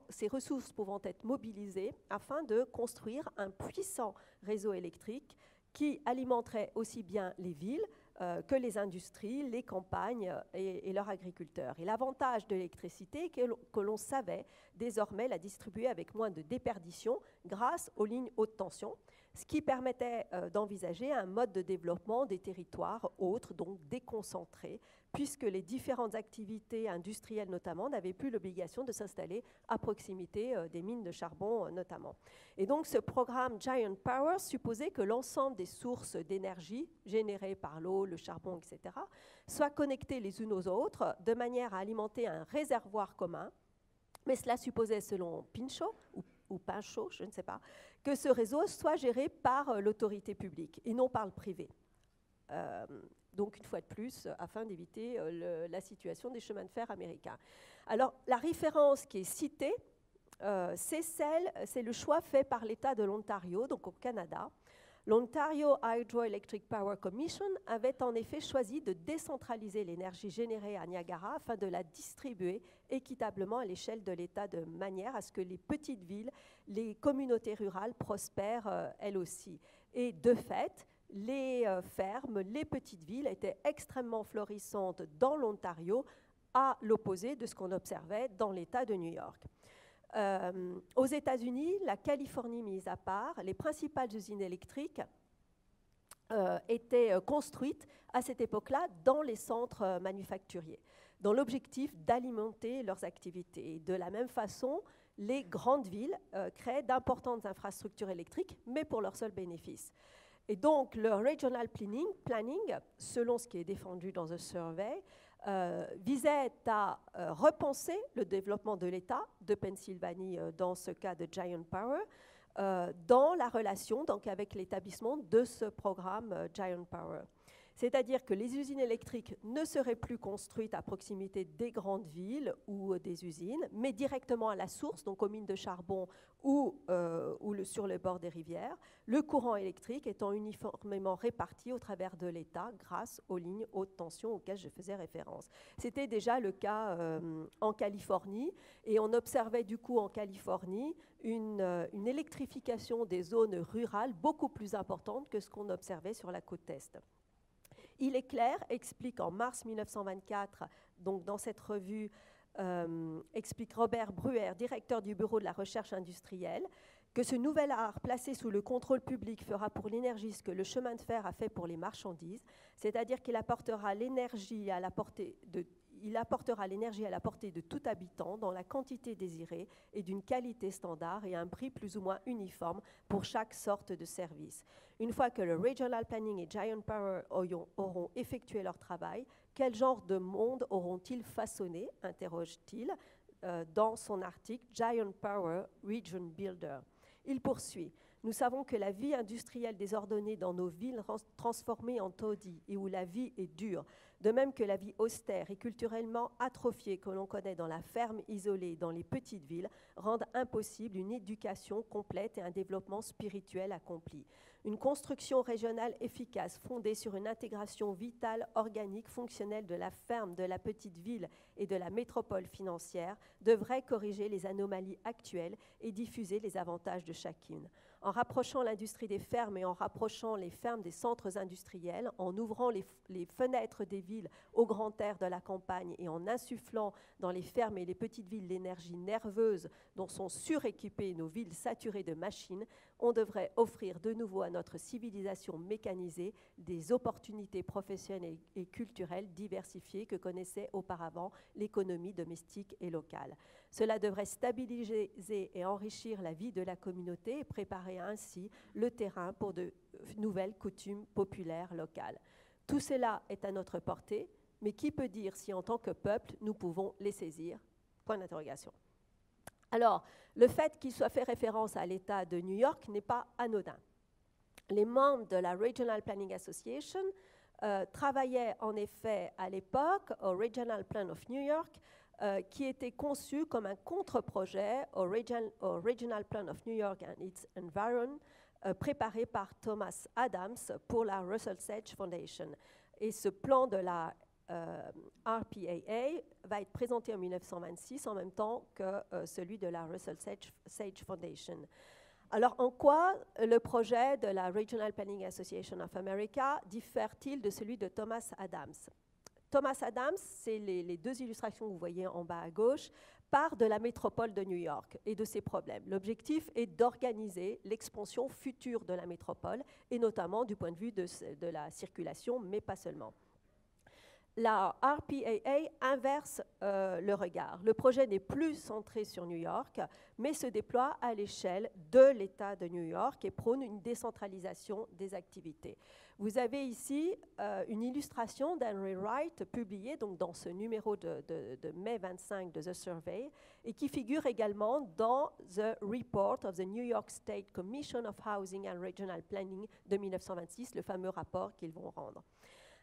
[SPEAKER 3] ces ressources pouvant être mobilisées afin de construire un puissant réseau électrique qui alimenterait aussi bien les villes que les industries, les campagnes et leurs agriculteurs. Et l'avantage de l'électricité est que l'on savait désormais la distribuer avec moins de déperdition grâce aux lignes haute tension, ce qui permettait d'envisager un mode de développement des territoires autres, donc déconcentrés, puisque les différentes activités industrielles notamment n'avaient plus l'obligation de s'installer à proximité des mines de charbon notamment. Et donc ce programme Giant Power supposait que l'ensemble des sources d'énergie générées par l'eau, le charbon, etc., soient connectées les unes aux autres de manière à alimenter un réservoir commun. Mais cela supposait, selon Pinchot, ou ou Pinchot, je ne sais pas, que ce réseau soit géré par l'autorité publique et non par le privé. Donc, une fois de plus, afin d'éviter la situation des chemins de fer américains. Alors, la référence qui est citée, c'est le choix fait par l'État de l'Ontario, donc au Canada. L'Ontario Hydroelectric Power Commission avait en effet choisi de décentraliser l'énergie générée à Niagara afin de la distribuer équitablement à l'échelle de l'État de manière à ce que les petites villes, les communautés rurales prospèrent elles aussi. Et de fait, les fermes, les petites villes étaient extrêmement florissantes dans l'Ontario, à l'opposé de ce qu'on observait dans l'État de New York. Aux États-Unis, la Californie mise à part, les principales usines électriques étaient construites à cette époque-là dans les centres manufacturiers, dans l'objectif d'alimenter leurs activités. Et de la même façon, les grandes villes créaient d'importantes infrastructures électriques, mais pour leur seul bénéfice. Et donc, le regional planning, selon ce qui est défendu dans The Survey, visait à repenser le développement de l'État de Pennsylvanie, dans ce cas de Giant Power, dans la relation donc, avec l'établissement de ce programme Giant Power. C'est-à-dire que les usines électriques ne seraient plus construites à proximité des grandes villes ou des usines, mais directement à la source, donc aux mines de charbon ou sur le bord des rivières, le courant électrique étant uniformément réparti au travers de l'État grâce aux lignes haute tension auxquelles je faisais référence. C'était déjà le cas en Californie, et on observait du coup en Californie une électrification des zones rurales beaucoup plus importante que ce qu'on observait sur la côte est. Il est clair, explique en mars 1924, donc dans cette revue, explique Robert Bruer, directeur du Bureau de la recherche industrielle, que ce nouvel art placé sous le contrôle public fera pour l'énergie ce que le chemin de fer a fait pour les marchandises, c'est-à-dire qu'il apportera l'énergie à la portée de tout habitant dans la quantité désirée et d'une qualité standard et à un prix plus ou moins uniforme pour chaque sorte de service. Une fois que le Regional Planning et Giant Power auront effectué leur travail, quel genre de monde auront-ils façonné, interroge-t-il dans son article Giant Power Region Builder. Il poursuit. Nous savons que la vie industrielle désordonnée dans nos villes transformées en taudis et où la vie est dure, de même que la vie austère et culturellement atrophiée que l'on connaît dans la ferme isolée dans les petites villes, rendent impossible une éducation complète et un développement spirituel accompli. Une construction régionale efficace fondée sur une intégration vitale, organique, fonctionnelle de la ferme, de la petite ville et de la métropole financière devrait corriger les anomalies actuelles et diffuser les avantages de chacune. En rapprochant l'industrie des fermes et en rapprochant les fermes des centres industriels, en ouvrant les fenêtres des villes au grand air de la campagne et en insufflant dans les fermes et les petites villes l'énergie nerveuse dont sont suréquipées nos villes saturées de machines, on devrait offrir de nouveau à notre civilisation mécanisée des opportunités professionnelles et culturelles diversifiées que connaissait auparavant l'économie domestique et locale. Cela devrait stabiliser et enrichir la vie de la communauté et préparer ainsi le terrain pour de nouvelles coutumes populaires locales. Tout cela est à notre portée, mais qui peut dire si en tant que peuple nous pouvons les saisir ? Point d'interrogation. Alors, le fait qu'il soit fait référence à l'État de New York n'est pas anodin. Les membres de la Regional Planning Association travaillaient en effet à l'époque au Regional Plan of New York, qui était conçu comme un contre-projet au Regional Plan of New York and its Environment, préparé par Thomas Adams pour la Russell Sage Foundation. Et ce plan de la RPAA va être présenté en 1926 en même temps que celui de la Russell Sage Foundation. Alors, en quoi le projet de la Regional Planning Association of America diffère-t-il de celui de Thomas Adams ? Thomas Adams, c'est les deux illustrations que vous voyez en bas à gauche, part de la métropole de New York et de ses problèmes. L'objectif est d'organiser l'expansion future de la métropole, et notamment du point de vue de la circulation, mais pas seulement. la RPAA inverse le regard. Le projet n'est plus centré sur New York, mais se déploie à l'échelle de l'État de New York et prône une décentralisation des activités. Vous avez ici une illustration d'Henry Wright publiée donc, dans ce numéro de mai 25 de The Survey et qui figure également dans The Report of the New York State Commission of Housing and Regional Planning de 1926, le fameux rapport qu'ils vont rendre.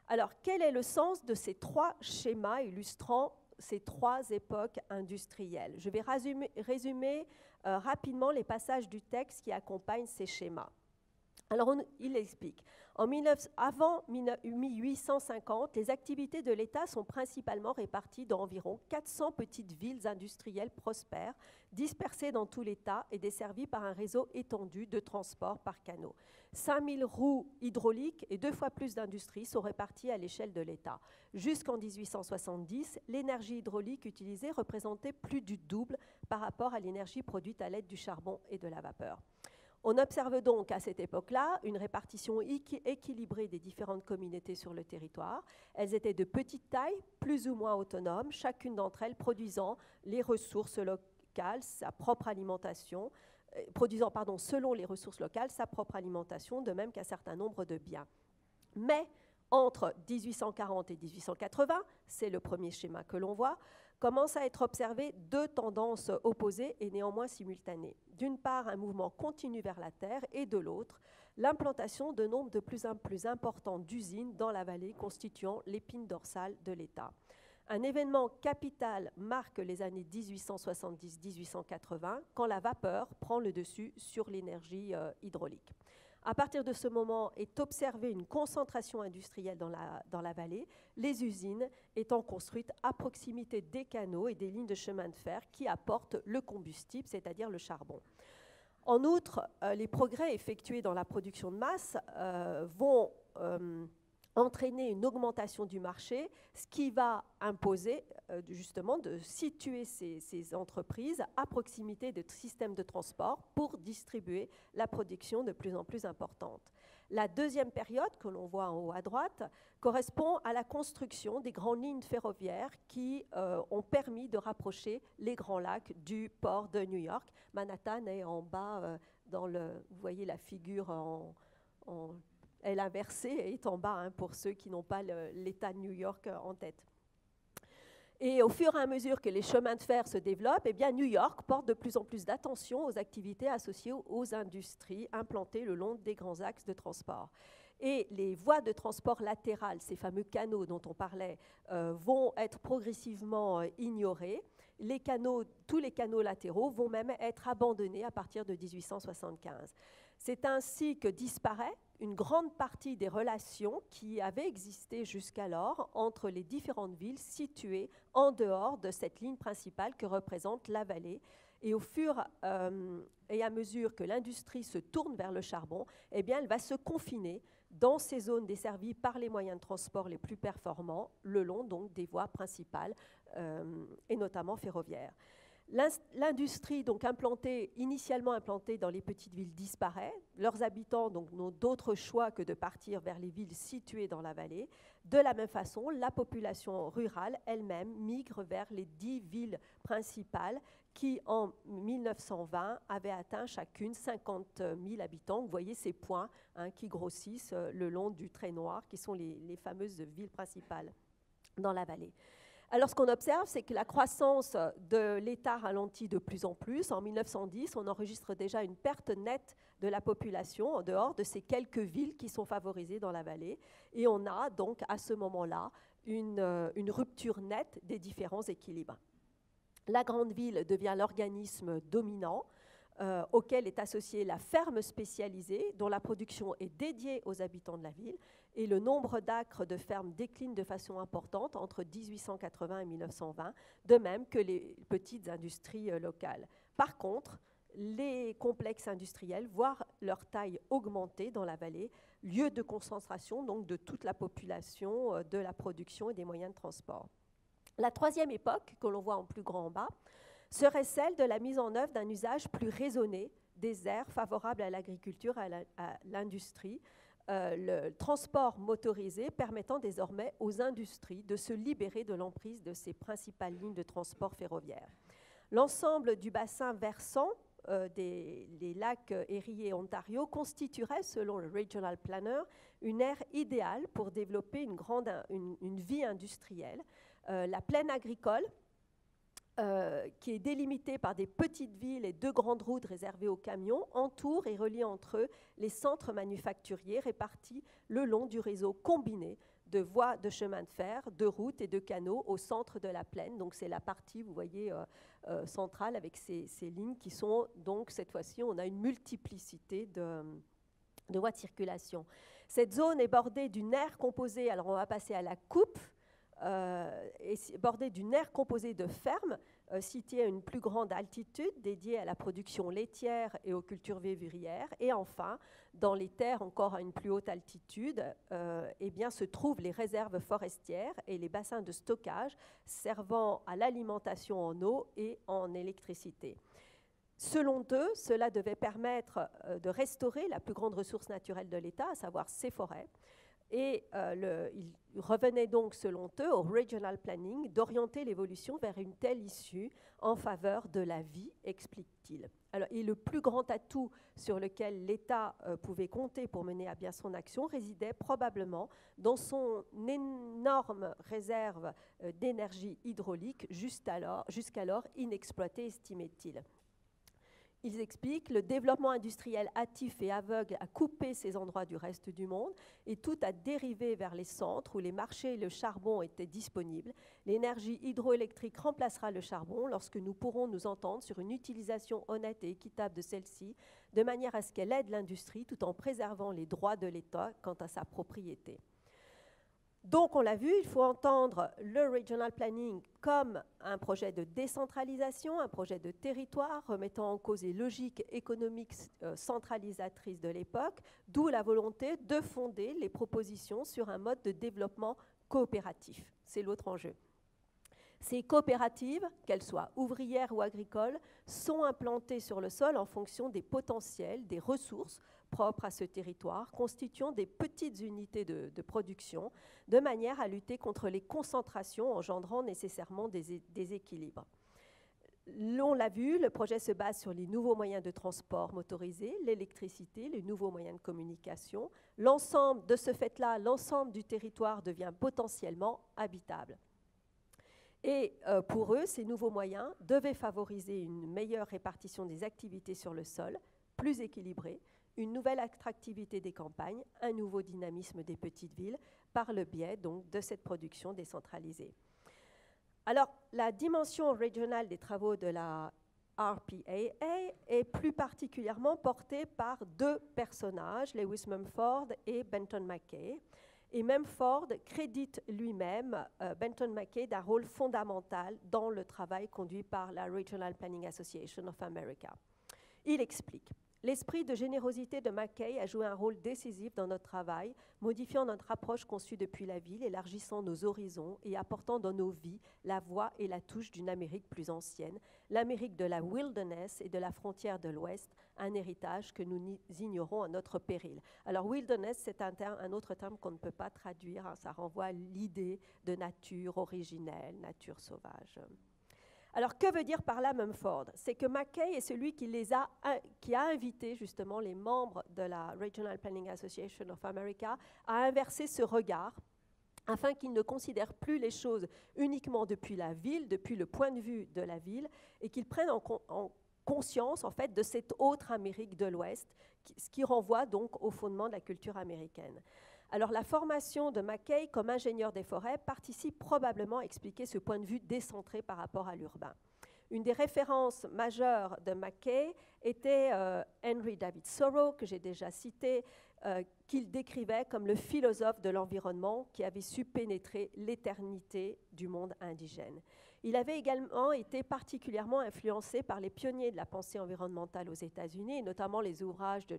[SPEAKER 3] Alors, quel est le sens de ces trois schémas illustrant ces trois époques industrielles? Je vais résumer rapidement les passages du texte qui accompagnent ces schémas. Alors, il explique. Avant 1850, les activités de l'État sont principalement réparties dans environ 400 petites villes industrielles prospères, dispersées dans tout l'État et desservies par un réseau étendu de transport par canot. 5000 roues hydrauliques et 2 fois plus d'industries sont réparties à l'échelle de l'État. Jusqu'en 1870, l'énergie hydraulique utilisée représentait plus du double par rapport à l'énergie produite à l'aide du charbon et de la vapeur. On observe donc à cette époque-là une répartition équilibrée des différentes communautés sur le territoire. Elles étaient de petite taille, plus ou moins autonomes, chacune d'entre elles produisant les ressources locales, sa propre alimentation, selon les ressources locales, sa propre alimentation, de même qu'un certain nombre de biens. Mais entre 1840 et 1880, c'est le premier schéma que l'on voit, commencent à être observées deux tendances opposées et néanmoins simultanées. D'une part, un mouvement continu vers la terre et de l'autre, l'implantation de nombre de plus en plus important d'usines dans la vallée constituant l'épine dorsale de l'État. Un événement capital marque les années 1870-1880 quand la vapeur prend le dessus sur l'énergie hydraulique. À partir de ce moment est observée une concentration industrielle dans la vallée, les usines étant construites à proximité des canaux et des lignes de chemin de fer qui apportent le combustible, c'est-à-dire le charbon. En outre, les progrès effectués dans la production de masse vont entraîner une augmentation du marché, ce qui va imposer justement de situer ces entreprises à proximité de systèmes de transport pour distribuer la production de plus en plus importante. La deuxième période, que l'on voit en haut à droite, correspond à la construction des grandes lignes ferroviaires qui ont permis de rapprocher les Grands Lacs du port de New York. Manhattan est en bas, vous voyez la figure elle inversée et est en bas pour ceux qui n'ont pas l'État de New York en tête. Et au fur et à mesure que les chemins de fer se développent, New York porte de plus en plus d'attention aux activités associées aux industries implantées le long des grands axes de transport. Et les voies de transport latérales, ces fameux canaux dont on parlait, vont être progressivement ignorées. Tous les canaux latéraux vont même être abandonnés à partir de 1875. C'est ainsi que disparaît une grande partie des relations qui avaient existé jusqu'alors entre les différentes villes situées en dehors de cette ligne principale que représente la vallée. Et au fur et à mesure que l'industrie se tourne vers le charbon, elle va se confiner dans ces zones desservies par les moyens de transport les plus performants, le long donc des voies principales et notamment ferroviaires. L'industrie donc initialement implantée dans les petites villes disparaît. Leurs habitants donc n'ont d'autre choix que de partir vers les villes situées dans la vallée. De la même façon, la population rurale elle-même migre vers les 10 villes principales qui, en 1920, avaient atteint chacune 50 000 habitants. Vous voyez ces points qui grossissent le long du trait noir, qui sont les fameuses villes principales dans la vallée. Alors, ce qu'on observe, c'est que la croissance de l'État ralentit de plus en plus. En 1910, on enregistre déjà une perte nette de la population en dehors de ces quelques villes qui sont favorisées dans la vallée. Et on a donc à ce moment-là une rupture nette des différents équilibres. La grande ville devient l'organisme dominant auquel est associée la ferme spécialisée dont la production est dédiée aux habitants de la ville. Et le nombre d'acres de fermes décline de façon importante entre 1880 et 1920, de même que les petites industries locales. Par contre, les complexes industriels voient leur taille augmenter dans la vallée, lieu de concentration donc de toute la population, de la production et des moyens de transport. La troisième époque, que l'on voit en plus grand en bas, serait celle de la mise en œuvre d'un usage plus raisonné des aires favorables à l'agriculture et à l'industrie, le transport motorisé permettant désormais aux industries de se libérer de l'emprise de ces principales lignes de transport ferroviaire. L'ensemble du bassin versant des lacs Erie et Ontario constituerait, selon le Regional Planner, une aire idéale pour développer une vie industrielle. La plaine agricole, qui est délimitée par des petites villes et 2 grandes routes réservées aux camions, entoure et relie entre eux les centres manufacturiers répartis le long du réseau combiné de voies de chemin de fer, de routes et de canaux au centre de la plaine. Donc c'est la partie, vous voyez, centrale avec ces lignes qui sont, donc cette fois-ci, on a une multiplicité de voies de circulation. Cette zone est bordée d'une aire composée, alors on va passer à la coupe, est bordée d'une aire composée de fermes situées à une plus grande altitude dédiée à la production laitière et aux cultures vivrières. Et enfin, dans les terres encore à une plus haute altitude, eh bien, se trouvent les réserves forestières et les bassins de stockage servant à l'alimentation en eau et en électricité. Selon eux, cela devait permettre de restaurer la plus grande ressource naturelle de l'État, à savoir ses forêts. Et il revenait donc, selon eux, au regional planning, d'orienter l'évolution vers une telle issue en faveur de la vie, explique-t-il. Et le plus grand atout sur lequel l'État pouvait compter pour mener à bien son action résidait probablement dans son énorme réserve d'énergie hydraulique jusqu'alors inexploitée, estimait-il. Ils expliquent le développement industriel hâtif et aveugle a coupé ces endroits du reste du monde et tout a dérivé vers les centres où les marchés et le charbon étaient disponibles. L'énergie hydroélectrique remplacera le charbon lorsque nous pourrons nous entendre sur une utilisation honnête et équitable de celle-ci, de manière à ce qu'elle aide l'industrie tout en préservant les droits de l'État quant à sa propriété. Donc, on l'a vu, il faut entendre le regional planning comme un projet de décentralisation, un projet de territoire remettant en cause les logiques économiques centralisatrices de l'époque, d'où la volonté de fonder les propositions sur un mode de développement coopératif. C'est l'autre enjeu. Ces coopératives, qu'elles soient ouvrières ou agricoles, sont implantées sur le sol en fonction des potentiels, des ressources propres à ce territoire, constituant des petites unités de production, de manière à lutter contre les concentrations engendrant nécessairement des déséquilibres. On l'a vu, le projet se base sur les nouveaux moyens de transport motorisés, l'électricité, les nouveaux moyens de communication. De ce fait-là, l'ensemble du territoire devient potentiellement habitable. Et pour eux, ces nouveaux moyens devaient favoriser une meilleure répartition des activités sur le sol, plus équilibrée, une nouvelle attractivité des campagnes, un nouveau dynamisme des petites villes, par le biais donc de cette production décentralisée. Alors, la dimension régionale des travaux de la RPAA est plus particulièrement portée par 2 personnages, Lewis Mumford et Benton MacKay. Et Mumford crédite lui-même Benton MacKay d'un rôle fondamental dans le travail conduit par la Regional Planning Association of America. Il explique: l'esprit de générosité de MacKay a joué un rôle décisif dans notre travail, modifiant notre approche conçue depuis la ville, élargissant nos horizons et apportant dans nos vies la voix et la touche d'une Amérique plus ancienne, l'Amérique de la wilderness et de la frontière de l'Ouest, un héritage que nous ignorons à notre péril. Alors wilderness, c'est un autre terme qu'on ne peut pas traduire, hein, ça renvoie à l'idée de nature originelle, nature sauvage. Alors, que veut dire par là Mumford? C'est que MacKay est celui qui a invité justement les membres de la Regional Planning Association of America à inverser ce regard afin qu'ils ne considèrent plus les choses uniquement depuis la ville, depuis le point de vue de la ville, et qu'ils prennent en conscience en fait de cette autre Amérique de l'Ouest, ce qui renvoie donc au fondement de la culture américaine. Alors la formation de MacKay comme ingénieur des forêts participe probablement à expliquer ce point de vue décentré par rapport à l'urbain. Une des références majeures de MacKay était Henry David Thoreau, que j'ai déjà cité, qu'il décrivait comme le philosophe de l'environnement qui avait su pénétrer l'éternité du monde indigène. Il avait également été particulièrement influencé par les pionniers de la pensée environnementale aux États-Unis, et notamment les ouvrages de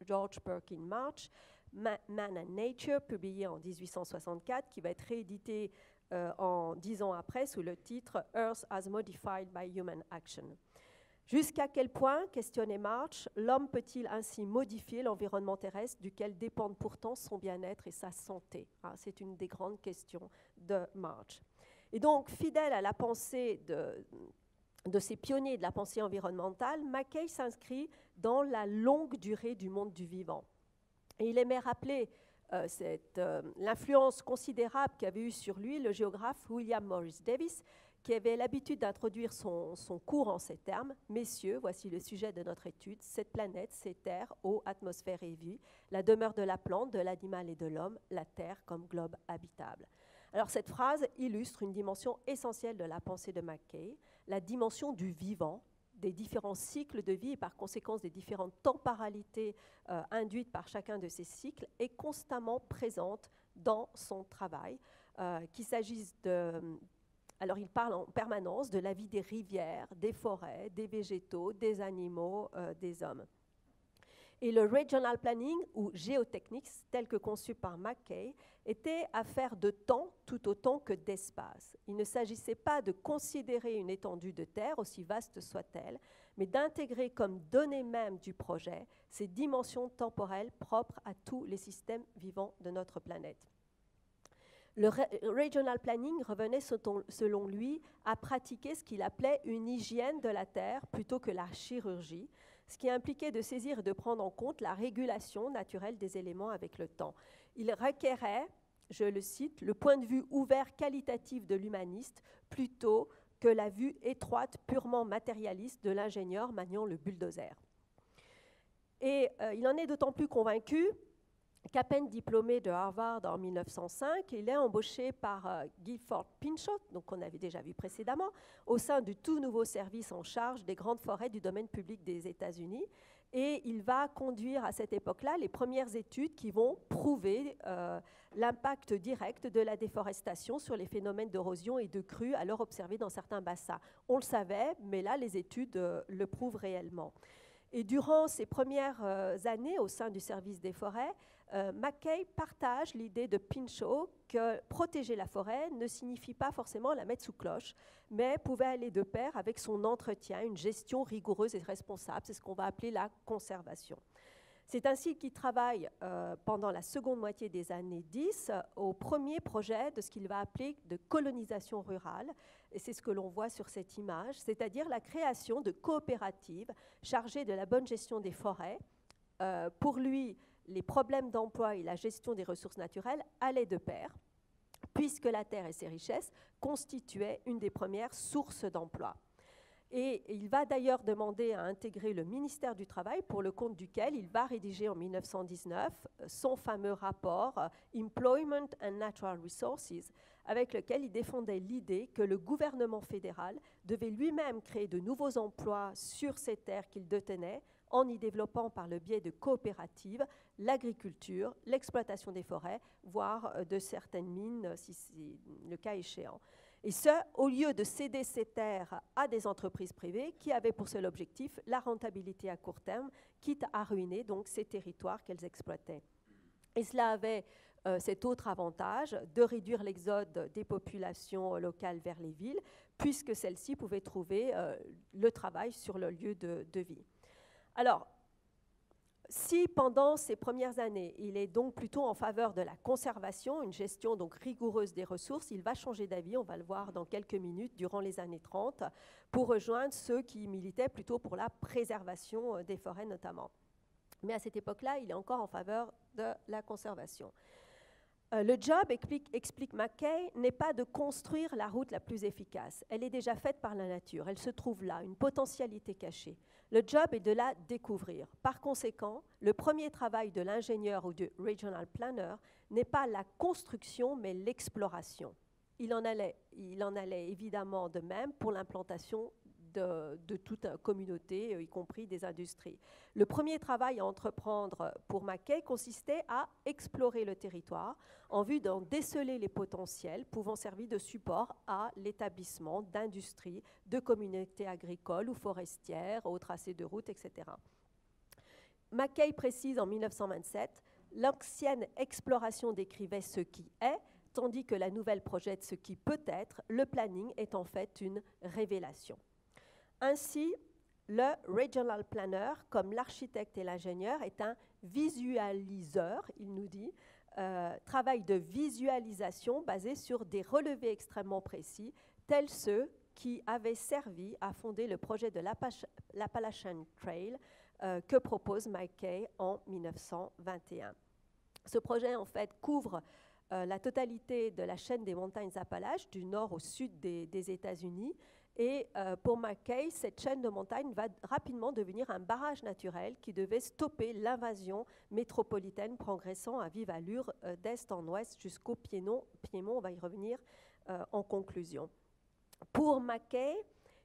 [SPEAKER 3] George Perkin March, Man and Nature, publié en 1864, qui va être réédité 10 ans après sous le titre Earth as Modified by Human Action. Jusqu'à quel point, questionnait March, l'homme peut-il ainsi modifier l'environnement terrestre duquel dépendent pourtant son bien-être et sa santé? C'est une des grandes questions de March. Et donc, fidèle à la pensée de ces pionniers de la pensée environnementale, Mackay s'inscrit dans la longue durée du monde du vivant. Et il aimait rappeler l'influence considérable qu'avait eue sur lui le géographe William Morris Davies, qui avait l'habitude d'introduire son cours en ces termes. « Messieurs, voici le sujet de notre étude, cette planète, ces terres, eau, atmosphère et vie, la demeure de la plante, de l'animal et de l'homme, la Terre comme globe habitable. » Alors cette phrase illustre une dimension essentielle de la pensée de Mackay, la dimension du vivant, des différents cycles de vie et par conséquence des différentes temporalités induites par chacun de ces cycles, est constamment présente dans son travail, qu'il s'agisse de... Alors, il parle en permanence de la vie des rivières, des forêts, des végétaux, des animaux, des hommes. Et le regional planning, ou géotechnics, tel que conçu par Mackay, était affaire de temps tout autant que d'espace. Il ne s'agissait pas de considérer une étendue de terre, aussi vaste soit-elle, mais d'intégrer comme donnée même du projet ces dimensions temporelles propres à tous les systèmes vivants de notre planète. Le regional planning revenait, selon lui, à pratiquer ce qu'il appelait une hygiène de la Terre plutôt que la chirurgie, ce qui impliquait de saisir et de prendre en compte la régulation naturelle des éléments avec le temps. Il requérait, je le cite, le point de vue ouvert qualitatif de l'humaniste plutôt que la vue étroite, purement matérialiste de l'ingénieur maniant le bulldozer. Et il en est d'autant plus convaincu qu'à peine diplômé de Harvard en 1905, il est embauché par Gifford Pinchot, donc qu'on avait déjà vu précédemment, au sein du tout nouveau service en charge des grandes forêts du domaine public des États-Unis. Et il va conduire à cette époque-là les premières études qui vont prouver l'impact direct de la déforestation sur les phénomènes d'érosion et de crue alors observés dans certains bassins. On le savait, mais là, les études le prouvent réellement. Et durant ces premières années au sein du service des forêts, Mackay partage l'idée de Pinchot que protéger la forêt ne signifie pas forcément la mettre sous cloche, mais pouvait aller de pair avec son entretien, une gestion rigoureuse et responsable. C'est ce qu'on va appeler la conservation. C'est ainsi qu'il travaille pendant la seconde moitié des années 10 au premier projet de ce qu'il va appeler de colonisation rurale, et c'est ce que l'on voit sur cette image, c'est-à-dire la création de coopératives chargées de la bonne gestion des forêts. Pour lui, les problèmes d'emploi et la gestion des ressources naturelles allaient de pair, puisque la terre et ses richesses constituaient une des premières sources d'emploi. Et il va d'ailleurs demander à intégrer le ministère du Travail, pour le compte duquel il va rédiger en 1919 son fameux rapport Employment and Natural Resources, avec lequel il défendait l'idée que le gouvernement fédéral devait lui-même créer de nouveaux emplois sur ces terres qu'il détenait, en y développant par le biais de coopératives l'agriculture, l'exploitation des forêts, voire de certaines mines, si c'est le cas échéant. Et ce, au lieu de céder ces terres à des entreprises privées qui avaient pour seul objectif la rentabilité à court terme, quitte à ruiner donc ces territoires qu'elles exploitaient. Et cela avait cet autre avantage de réduire l'exode des populations locales vers les villes, puisque celles-ci pouvaient trouver le travail sur le lieu de vie. Alors, si pendant ces premières années, il est donc plutôt en faveur de la conservation, une gestion donc rigoureuse des ressources, il va changer d'avis, on va le voir dans quelques minutes, durant les années 30, pour rejoindre ceux qui militaient plutôt pour la préservation des forêts notamment. Mais à cette époque-là, il est encore en faveur de la conservation. Le job, explique Mackay, n'est pas de construire la route la plus efficace. Elle est déjà faite par la nature, elle se trouve là, une potentialité cachée. Le job est de la découvrir. Par conséquent, le premier travail de l'ingénieur ou du regional planner n'est pas la construction, mais l'exploration. Il en allait évidemment de même pour l'implantation de toute communauté, y compris des industries. Le premier travail à entreprendre pour Mackay consistait à explorer le territoire en vue d'en déceler les potentiels pouvant servir de support à l'établissement d'industries, de communautés agricoles ou forestières, aux tracés de routes, etc. Mackay précise en 1927 « L'ancienne exploration décrivait ce qui est, tandis que la nouvelle projette ce qui peut être. Le planning est en fait une révélation. » Ainsi, le regional planner, comme l'architecte et l'ingénieur, est un visualiseur, il nous dit, travail de visualisation basé sur des relevés extrêmement précis, tels ceux qui avaient servi à fonder le projet de l'Appalachian Trail que propose Mackay en 1921. Ce projet, en fait, couvre la totalité de la chaîne des montagnes Appalaches, du nord au sud des États-Unis. Et pour Mackay, cette chaîne de montagnes va rapidement devenir un barrage naturel qui devait stopper l'invasion métropolitaine progressant à vive allure d'est en ouest jusqu'au Piémont. On va y revenir en conclusion. Pour Mackay,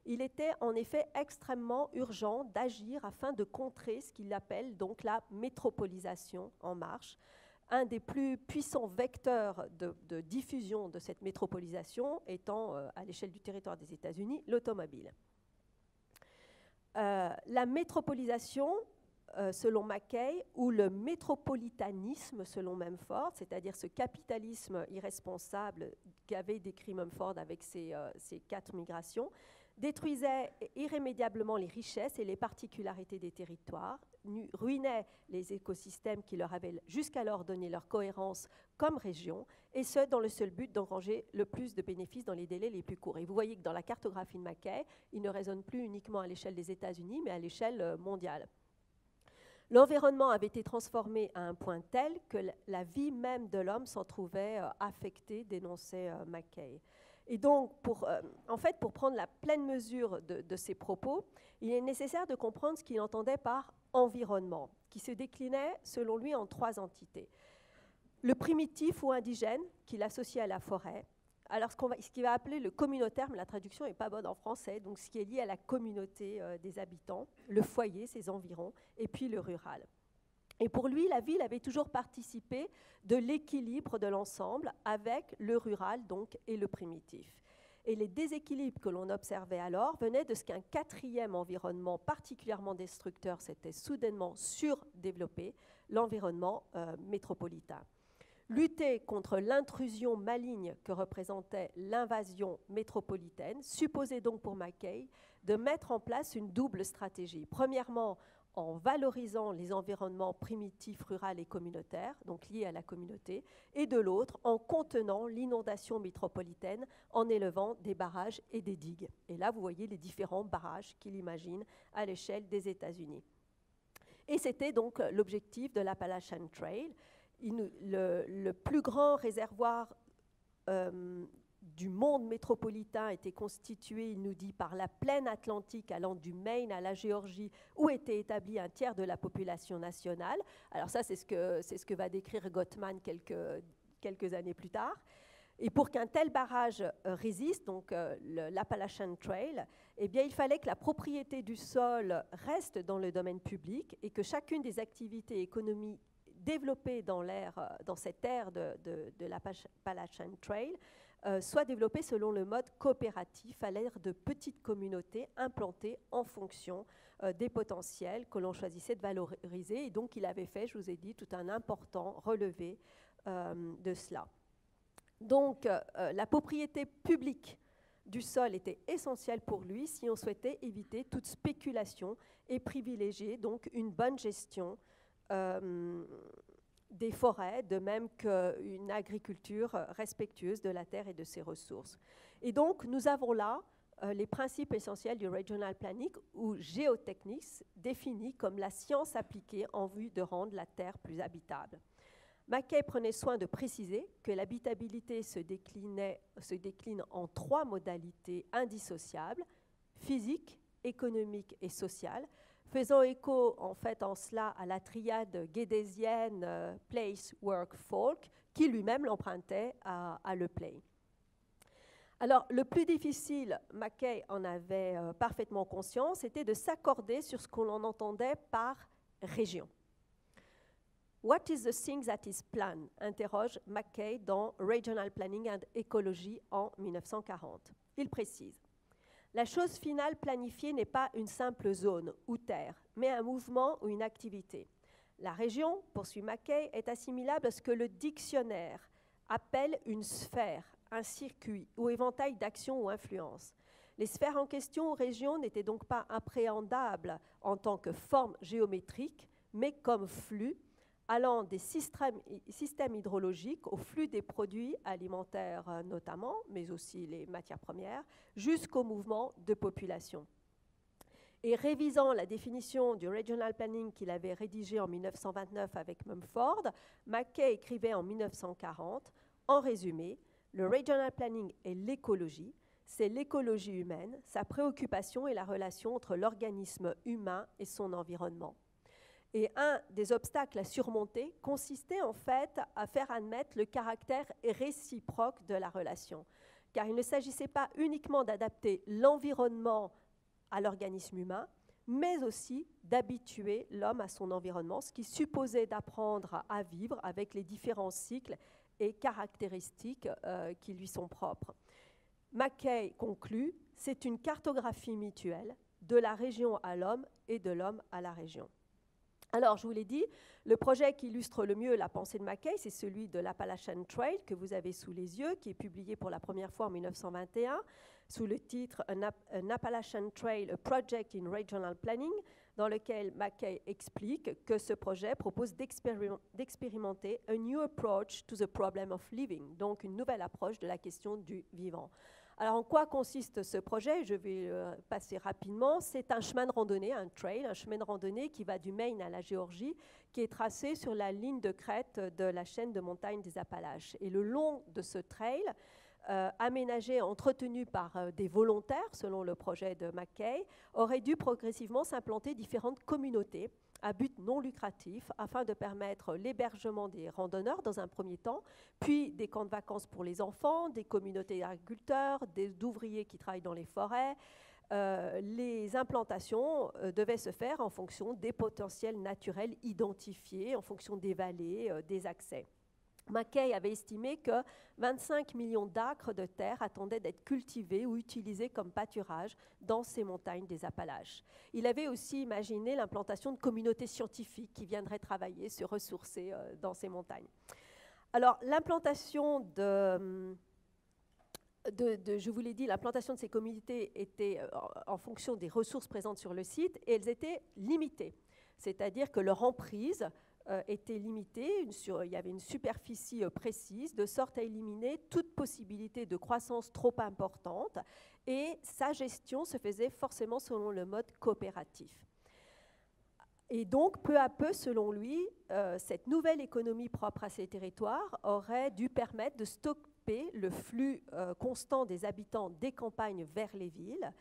[SPEAKER 3] il était en effet extrêmement urgent d'agir afin de contrer ce qu'il appelle donc la métropolisation en marche. Un des plus puissants vecteurs de diffusion de cette métropolisation étant, à l'échelle du territoire des États-Unis, l'automobile. La métropolisation, selon Mackay, ou le métropolitanisme, selon Mumford, c'est-à-dire ce capitalisme irresponsable qu'avait décrit Mumford avec ses 4 migrations, détruisait irrémédiablement les richesses et les particularités des territoires, ruinait les écosystèmes qui leur avaient jusqu'alors donné leur cohérence comme région, et ce, dans le seul but d'engranger le plus de bénéfices dans les délais les plus courts. Et vous voyez que dans la cartographie de Mackay, il ne résonne plus uniquement à l'échelle des États-Unis, mais à l'échelle mondiale. L'environnement avait été transformé à un point tel que la vie même de l'homme s'en trouvait affectée, dénonçait Mackay. Et donc, en fait, pour prendre la pleine mesure de ces propos, il est nécessaire de comprendre ce qu'il entendait par environnement, qui se déclinait, selon lui, en 3 entités. Le primitif ou indigène, qu'il associait à la forêt. Alors, ce qu'il va appeler le communautaire, mais la traduction n'est pas bonne en français, donc ce qui est lié à la communauté des habitants, le foyer, ses environs, et puis le rural. Et pour lui, la ville avait toujours participé de l'équilibre de l'ensemble avec le rural donc, et le primitif. Et les déséquilibres que l'on observait alors venaient de ce qu'un 4e environnement particulièrement destructeur s'était soudainement surdéveloppé, l'environnement métropolitain. Lutter contre l'intrusion maligne que représentait l'invasion métropolitaine supposait donc pour Mackay de mettre en place une double stratégie. Premièrement, en valorisant les environnements primitifs, ruraux et communautaires, donc liés à la communauté, et de l'autre, en contenant l'inondation métropolitaine, en élevant des barrages et des digues. Et là, vous voyez les différents barrages qu'il imagine à l'échelle des États-Unis. Et c'était donc l'objectif de l'Appalachian Trail. Le plus grand réservoir du monde métropolitain était constitué, il nous dit, par la plaine atlantique allant du Maine à la Géorgie, où était établi un tiers de la population nationale. Alors ça, c'est ce que va décrire Gottman quelques années plus tard. Et pour qu'un tel barrage résiste, donc l'Appalachian Trail, eh bien, il fallait que la propriété du sol reste dans le domaine public et que chacune des activités économiques développées dans cette ère de l'Appalachian Trail soit développée selon le mode coopératif à l'ère de petites communautés implantées en fonction des potentiels que l'on choisissait de valoriser. Et donc, il avait fait, je vous ai dit, tout un important relevé de cela. Donc, la propriété publique du sol était essentielle pour lui si on souhaitait éviter toute spéculation et privilégier donc une bonne gestion des forêts, de même qu'une agriculture respectueuse de la terre et de ses ressources. Et donc, nous avons là les principes essentiels du regional planning ou géotechnics définis comme la science appliquée en vue de rendre la terre plus habitable. Mackay prenait soin de préciser que l'habitabilité se décline en 3 modalités indissociables, physique, économique et sociale, faisant écho en fait en cela à la triade guédésienne Place, Work, Folk, qui lui-même l'empruntait à Le Play. Alors, le plus difficile, Mackay en avait parfaitement conscience, c'était de s'accorder sur ce qu'on entendait par région. What is the thing that is planned? Interroge Mackay dans Regional Planning and Ecology en 1940. Il précise: la chose finale planifiée n'est pas une simple zone ou terre, mais un mouvement ou une activité. La région, poursuit Mackay, est assimilable à ce que le dictionnaire appelle une sphère, un circuit ou éventail d'actions ou influences. Les sphères en question ou régions n'étaient donc pas appréhendables en tant que forme géométrique, mais comme flux allant des systèmes hydrologiques au flux des produits alimentaires notamment, mais aussi les matières premières, jusqu'au mouvement de population. Et révisant la définition du regional planning qu'il avait rédigée en 1929 avec Mumford, Mackay écrivait en 1940, en résumé, le regional planning est l'écologie, c'est l'écologie humaine, sa préoccupation est la relation entre l'organisme humain et son environnement. Et un des obstacles à surmonter consistait en fait à faire admettre le caractère réciproque de la relation, car il ne s'agissait pas uniquement d'adapter l'environnement à l'organisme humain, mais aussi d'habituer l'homme à son environnement, ce qui supposait d'apprendre à vivre avec les différents cycles et caractéristiques qui lui sont propres. Mackay conclut, c'est une cartographie mutuelle de la région à l'homme et de l'homme à la région. Alors, je vous l'ai dit, le projet qui illustre le mieux la pensée de Mackay, c'est celui de l'Appalachian Trail que vous avez sous les yeux, qui est publié pour la première fois en 1921, sous le titre An Appalachian Trail, a Project in Regional Planning, dans lequel Mackay explique que ce projet propose d'expérimenter a new approach to the problem of living, donc une nouvelle approche de la question du vivant. Alors, en quoi consiste ce projet? Je vais passer rapidement. C'est un chemin de randonnée, un trail, un chemin de randonnée qui va du Maine à la Géorgie, qui est tracé sur la ligne de crête de la chaîne de montagnes des Appalaches. Et le long de ce trail, aménagé et entretenu par des volontaires, selon le projet de Mackay, aurait dû progressivement s'implanter différentes communautés à but non lucratif afin de permettre l'hébergement des randonneurs dans un premier temps, puis des camps de vacances pour les enfants, des communautés d'agriculteurs, d'ouvriers qui travaillent dans les forêts. Les implantations devaient se faire en fonction des potentiels naturels identifiés, en fonction des vallées, des accès. Mackay avait estimé que 25 millions d'acres de terre attendaient d'être cultivés ou utilisés comme pâturage dans ces montagnes des Appalaches. Il avait aussi imaginé l'implantation de communautés scientifiques qui viendraient travailler, se ressourcer dans ces montagnes. Alors, l'implantation je vous l'ai dit, l'implantation de ces communautés était en fonction des ressources présentes sur le site et elles étaient limitées, c'est-à-dire que leur emprise était limitée, il y avait une superficie précise, de sorte à éliminer toute possibilité de croissance trop importante, et sa gestion se faisait forcément selon le mode coopératif. Et donc, peu à peu, selon lui, cette nouvelle économie propre à ces territoires aurait dû permettre de stopper le flux constant des habitants des campagnes vers les villes,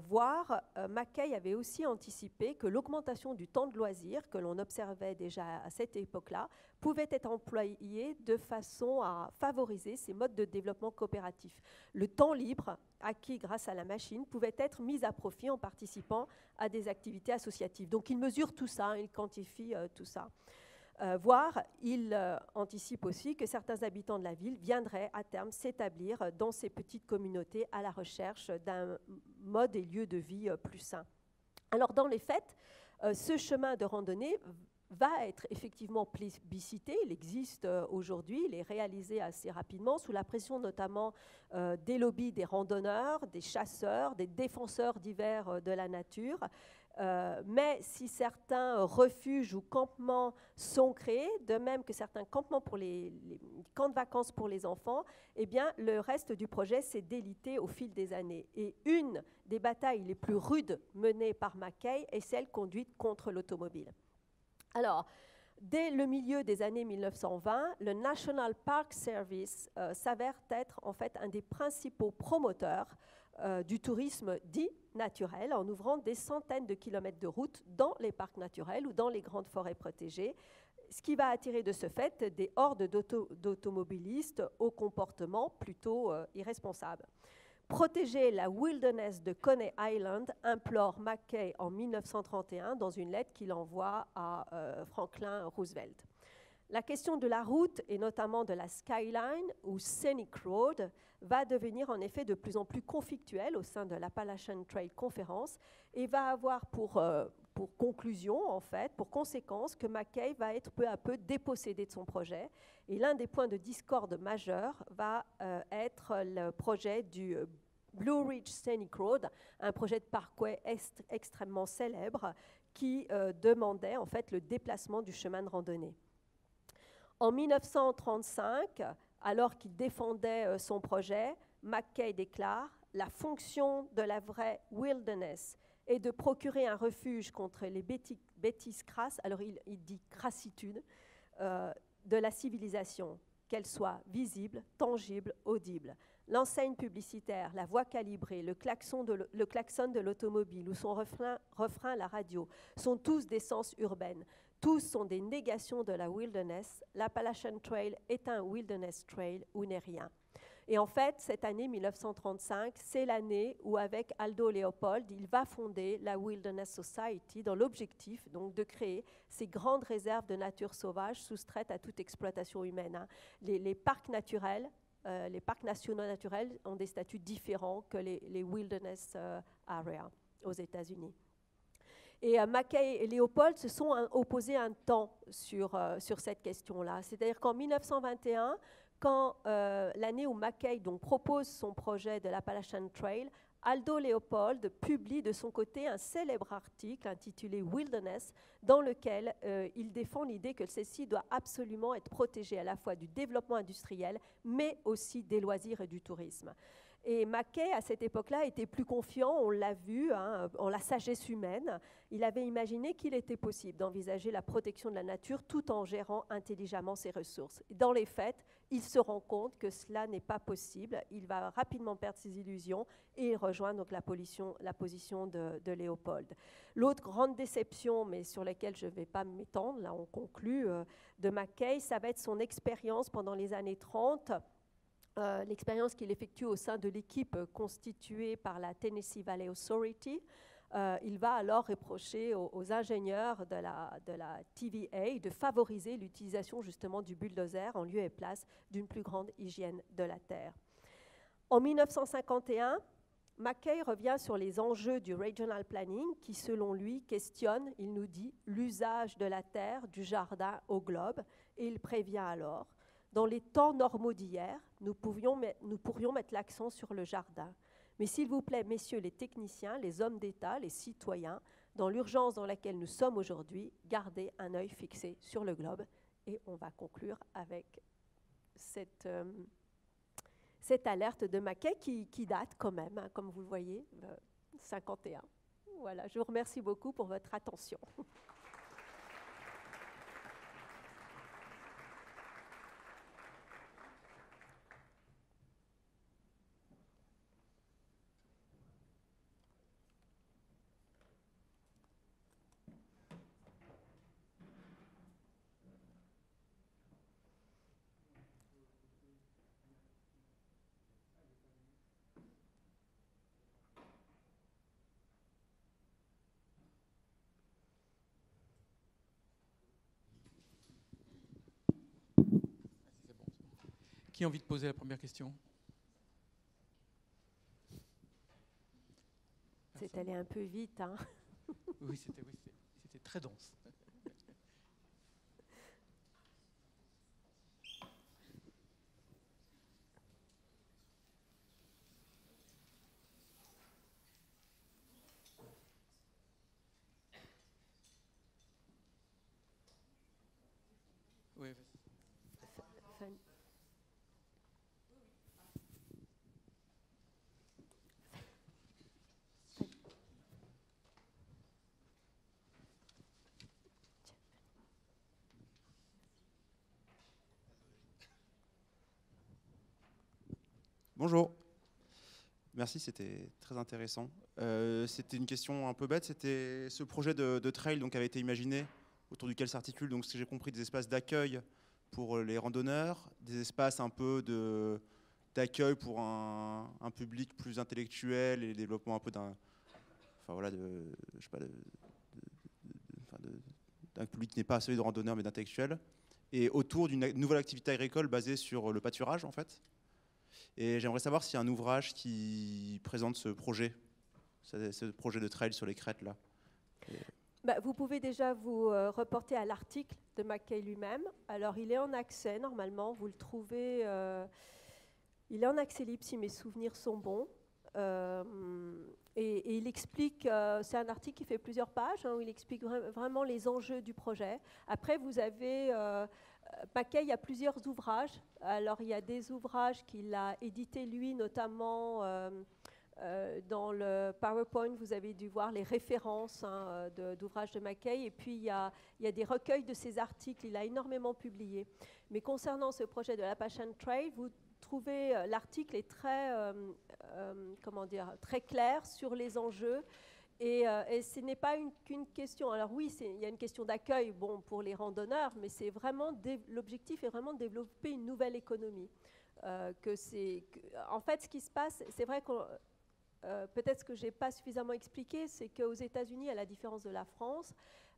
[SPEAKER 3] voire Mackay avait aussi anticipé que l'augmentation du temps de loisirs que l'on observait déjà à cette époque-là pouvait être employée de façon à favoriser ces modes de développement coopératif. Le temps libre acquis grâce à la machine pouvait être mis à profit en participant à des activités associatives. Donc il mesure tout ça, il quantifie tout ça. Voire, il anticipe aussi que certains habitants de la ville viendraient à terme s'établir dans ces petites communautés à la recherche d'un mode et lieu de vie plus sain. Alors, dans les faits, ce chemin de randonnée va être effectivement plébiscité. Il existe aujourd'hui, il est réalisé assez rapidement sous la pression notamment des lobbies des randonneurs, des chasseurs, des défenseurs divers de la nature. Mais si certains refuges ou campements sont créés, de même que certains campements pour les camps de vacances pour les enfants, eh bien, le reste du projet s'est délité au fil des années. Et une des batailles les plus rudes menées par Mackay est celle conduite contre l'automobile. Alors, dès le milieu des années 1920, le National Park Service s'avère être en fait un des principaux promoteurs du tourisme dit naturel, en ouvrant des centaines de kilomètres de routes dans les parcs naturels ou dans les grandes forêts protégées, ce qui va attirer de ce fait des hordes d'automobilistes au comportement plutôt irresponsable. Protéger la wilderness de Coney Island, implore Mackay en 1931 dans une lettre qu'il envoie à Franklin Roosevelt. La question de la route, et notamment de la Skyline ou Scenic Road, va devenir en effet de plus en plus conflictuelle au sein de l'Appalachian Trail Conference et va avoir pour conclusion, en fait, pour conséquence, que Mackay va être peu à peu dépossédé de son projet. Et l'un des points de discorde majeurs va être le projet du Blue Ridge Scenic Road, un projet de parkway extrêmement célèbre qui demandait en fait le déplacement du chemin de randonnée. En 1935, alors qu'il défendait son projet, Mackay déclare « La fonction de la vraie wilderness est de procurer un refuge contre les bêtises crasses, alors il dit crassitude, de la civilisation, qu'elle soit visible, tangible, audible. L'enseigne publicitaire, la voix calibrée, le klaxon de l'automobile ou son refrain la radio sont tous d'essence urbaine. Tous sont des négations de la wilderness. L'Appalachian Trail est un wilderness trail ou n'est rien. » Et en fait, cette année 1935, c'est l'année où, avec Aldo Leopold, il va fonder la Wilderness Society dans l'objectif donc de créer ces grandes réserves de nature sauvage soustraites à toute exploitation humaine. Hein. Les parcs naturels, les parcs nationaux naturels ont des statuts différents que les wilderness areas aux États-Unis. Et Mackay et Leopold se sont opposés un temps sur cette question-là. C'est-à-dire qu'en 1921, quand l'année où Mackay donc, propose son projet de l'Appalachian Trail, Aldo Leopold publie de son côté un célèbre article intitulé Wilderness, dans lequel il défend l'idée que celle-ci doit absolument être protégée à la fois du développement industriel, mais aussi des loisirs et du tourisme. Et Mackay, à cette époque-là, était plus confiant, on l'a vu, hein, en la sagesse humaine. Il avait imaginé qu'il était possible d'envisager la protection de la nature tout en gérant intelligemment ses ressources. Dans les faits, il se rend compte que cela n'est pas possible. Il va rapidement perdre ses illusions et il rejoint donc la position de Léopold. L'autre grande déception, mais sur laquelle je ne vais pas m'étendre, là on conclut, de Mackay, ça va être son expérience pendant les années 30, l'expérience qu'il effectue au sein de l'équipe constituée par la Tennessee Valley Authority. Il va alors reprocher aux ingénieurs de la TVA de favoriser l'utilisation justement du bulldozer en lieu et place d'une plus grande hygiène de la terre. En 1951, Mackay revient sur les enjeux du regional planning qui, selon lui, questionne, il nous dit, l'usage de la terre, du jardin au globe, et il prévient alors: dans les temps normaux d'hier, nous pourrions mettre l'accent sur le jardin. Mais s'il vous plaît, messieurs les techniciens, les hommes d'État, les citoyens, dans l'urgence dans laquelle nous sommes aujourd'hui, gardez un œil fixé sur le globe. Et on va conclure avec cette alerte de Mackay qui date quand même, hein, comme vous le voyez, 51. Voilà, je vous remercie beaucoup pour votre attention.
[SPEAKER 1] Qui a envie de poser la première question?
[SPEAKER 3] C'est allé un peu vite, hein.
[SPEAKER 1] Oui, c'était très dense. Oui,
[SPEAKER 4] Bonjour. Merci, c'était très intéressant. C'était une question un peu bête. C'était ce projet de trail donc, avait été imaginé, autour duquel s'articulent, donc, ce que j'ai compris, des espaces d'accueil pour les randonneurs, des espaces un peu d'accueil pour un public plus intellectuel et le développement un peu d'un public qui n'est pas celui de randonneurs mais d'intellectuels, et autour d'une nouvelle activité agricole basée sur le pâturage en fait. Et j'aimerais savoir s'il y a un ouvrage qui présente ce projet de trail sur les crêtes là.
[SPEAKER 3] Vous pouvez déjà vous reporter à l'article de Mackay lui-même. Alors, il est en accès, normalement, vous le trouvez... il est en accès libre, si mes souvenirs sont bons. Et il explique, c'est un article qui fait plusieurs pages, hein, où il explique vraiment les enjeux du projet. Après, vous avez, Mackay, il y a plusieurs ouvrages. Alors, il y a des ouvrages qu'il a édités lui, notamment dans le PowerPoint, vous avez dû voir les références hein, d'ouvrages de Mackay. Et puis, il y a des recueils de ses articles. Il a énormément publié. Mais concernant ce projet de l'Appalachian Trail, vous trouvez, l'article est très, comment dire, très clair sur les enjeux. Et ce n'est pas qu'une question. Alors oui, il y a une question d'accueil bon, pour les randonneurs, mais c'est vraiment l'objectif est vraiment de développer une nouvelle économie. En fait, ce qui se passe, c'est vrai que peut-être ce que je n'ai pas suffisamment expliqué, c'est qu'aux États-Unis, à la différence de la France,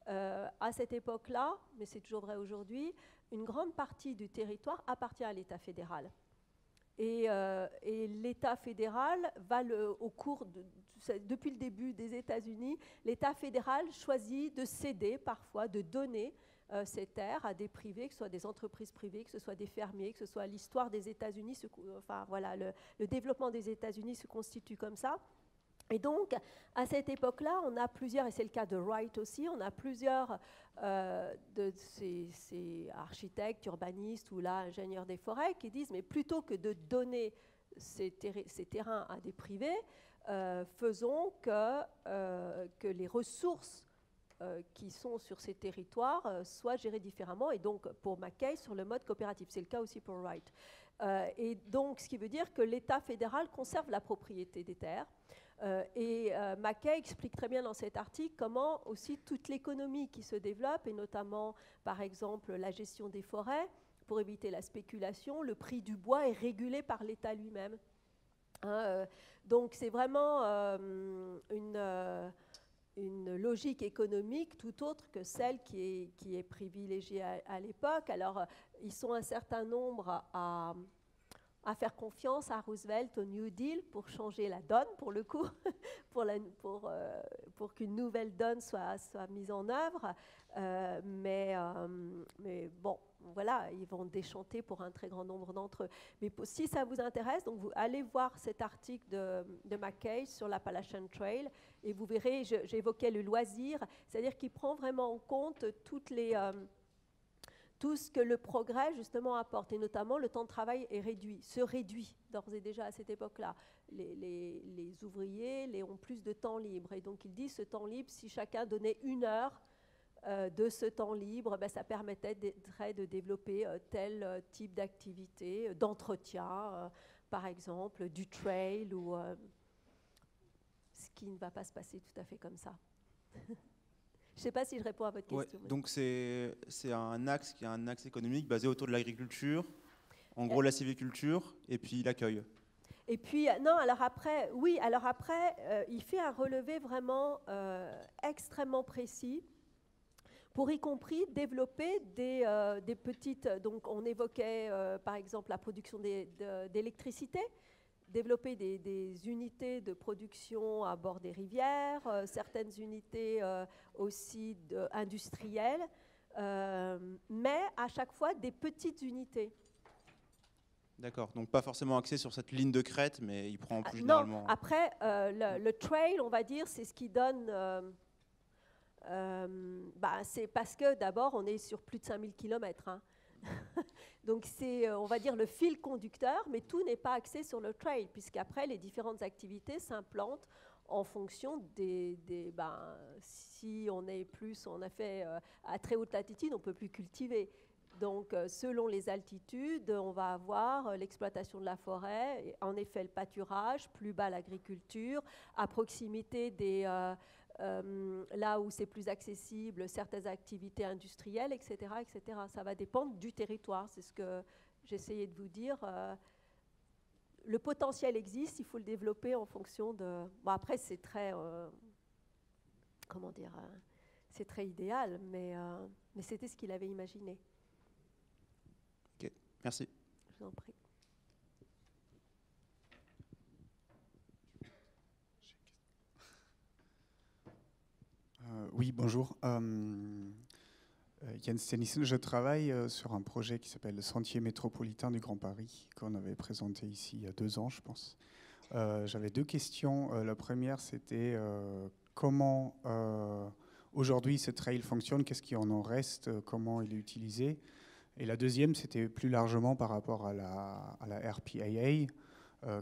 [SPEAKER 3] à cette époque-là, mais c'est toujours vrai aujourd'hui, une grande partie du territoire appartient à l'État fédéral. Et l'État fédéral va, au cours depuis le début des États-Unis, l'État fédéral choisit de céder parfois, de donner ces terres à des privés, que ce soit des entreprises privées, que ce soit des fermiers, que ce soit l'histoire des États-Unis. Enfin voilà, le développement des États-Unis se constitue comme ça. Et donc, à cette époque-là, on a plusieurs, et c'est le cas de Wright aussi, on a plusieurs de ces architectes, urbanistes ou là, ingénieurs des forêts qui disent, mais plutôt que de donner ces terrains à des privés, faisons que les ressources qui sont sur ces territoires soient gérées différemment, et donc pour Mackay, sur le mode coopératif. C'est le cas aussi pour Wright. Et donc, ce qui veut dire que l'État fédéral conserve la propriété des terres. Mackay explique très bien dans cet article comment aussi toute l'économie qui se développe, et notamment par exemple la gestion des forêts, pour éviter la spéculation, le prix du bois est régulé par l'État lui-même. Hein, donc c'est vraiment une logique économique tout autre que celle qui est privilégiée à l'époque. Alors ils sont un certain nombre à faire confiance à Roosevelt, au New Deal, pour changer la donne, pour le coup, pour qu'une nouvelle donne soit mise en œuvre. Mais bon, voilà, ils vont déchanter pour un très grand nombre d'entre eux. Mais si ça vous intéresse, donc vous allez voir cet article de Mackay sur l'Appalachian Trail, et vous verrez, j'évoquais le loisir, c'est-à-dire qu'il prend vraiment en compte tout ce que le progrès, justement, apporte. Et notamment, le temps de travail se réduit d'ores et déjà à cette époque-là. Les ouvriers ont plus de temps libre. Et donc, il dit, ce temps libre, si chacun donnait 1 heure de ce temps libre, ben, ça permettait de développer tel type d'activité, d'entretien, par exemple, du trail, ou ce qui ne va pas se passer tout à fait comme ça. Je ne sais pas si je réponds à votre question.
[SPEAKER 4] Ouais, donc c'est un axe qui est un axe économique basé autour de l'agriculture, en gros la sylviculture, et puis l'accueil.
[SPEAKER 3] Et puis, non, alors après, oui, il fait un relevé vraiment extrêmement précis pour y compris développer des petites... Donc, on évoquait, par exemple, la production d'électricité, développer des unités de production à bord des rivières, certaines unités aussi industrielles, mais à chaque fois des petites unités.
[SPEAKER 4] D'accord, donc pas forcément axé sur cette ligne de crête, mais il prend plus généralement...
[SPEAKER 3] Non, après, le trail, on va dire, c'est ce qui donne... c'est parce que d'abord, on est sur plus de 5000 km. Hein. Donc c'est, on va dire, le fil conducteur, mais tout n'est pas axé sur le trail, puisqu'après, les différentes activités s'implantent en fonction si on a fait à très haute latitude, on ne peut plus cultiver. Donc, selon les altitudes, on va avoir l'exploitation de la forêt, et en effet le pâturage, plus bas l'agriculture, à proximité là où c'est plus accessible, certaines activités industrielles, etc., etc. Ça va dépendre du territoire, c'est ce que j'essayais de vous dire. Le potentiel existe, il faut le développer en fonction de... Bon, après, c'est très... comment dire c'est très idéal, mais c'était ce qu'il avait imaginé.
[SPEAKER 4] Ok, merci.
[SPEAKER 3] Je vous en prie.
[SPEAKER 5] Oui, bonjour. Jens Tennyson, je travaille sur un projet qui s'appelle le Sentier métropolitain du Grand Paris, qu'on avait présenté ici il y a 2 ans, je pense, J'avais deux questions. La première, c'était comment aujourd'hui ce trail fonctionne, qu'est-ce qui en reste, comment il est utilisé. Et la deuxième, c'était plus largement par rapport à la RPAA,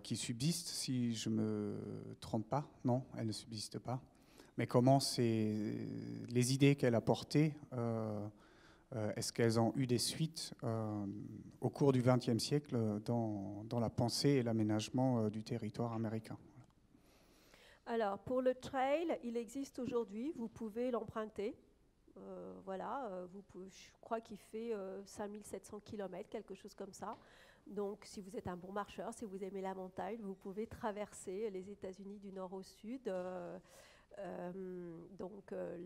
[SPEAKER 5] qui subsiste, si je ne me trompe pas. Non, elle ne subsiste pas. Mais comment les idées qu'elle a portées, est-ce qu'elles ont eu des suites au cours du XXe siècle dans la pensée et l'aménagement du territoire américain?
[SPEAKER 3] Alors, pour le trail, il existe aujourd'hui, vous pouvez l'emprunter. Voilà, je crois qu'il fait 5700 km, quelque chose comme ça. Donc, si vous êtes un bon marcheur, si vous aimez la montagne, vous pouvez traverser les États-Unis du nord au sud.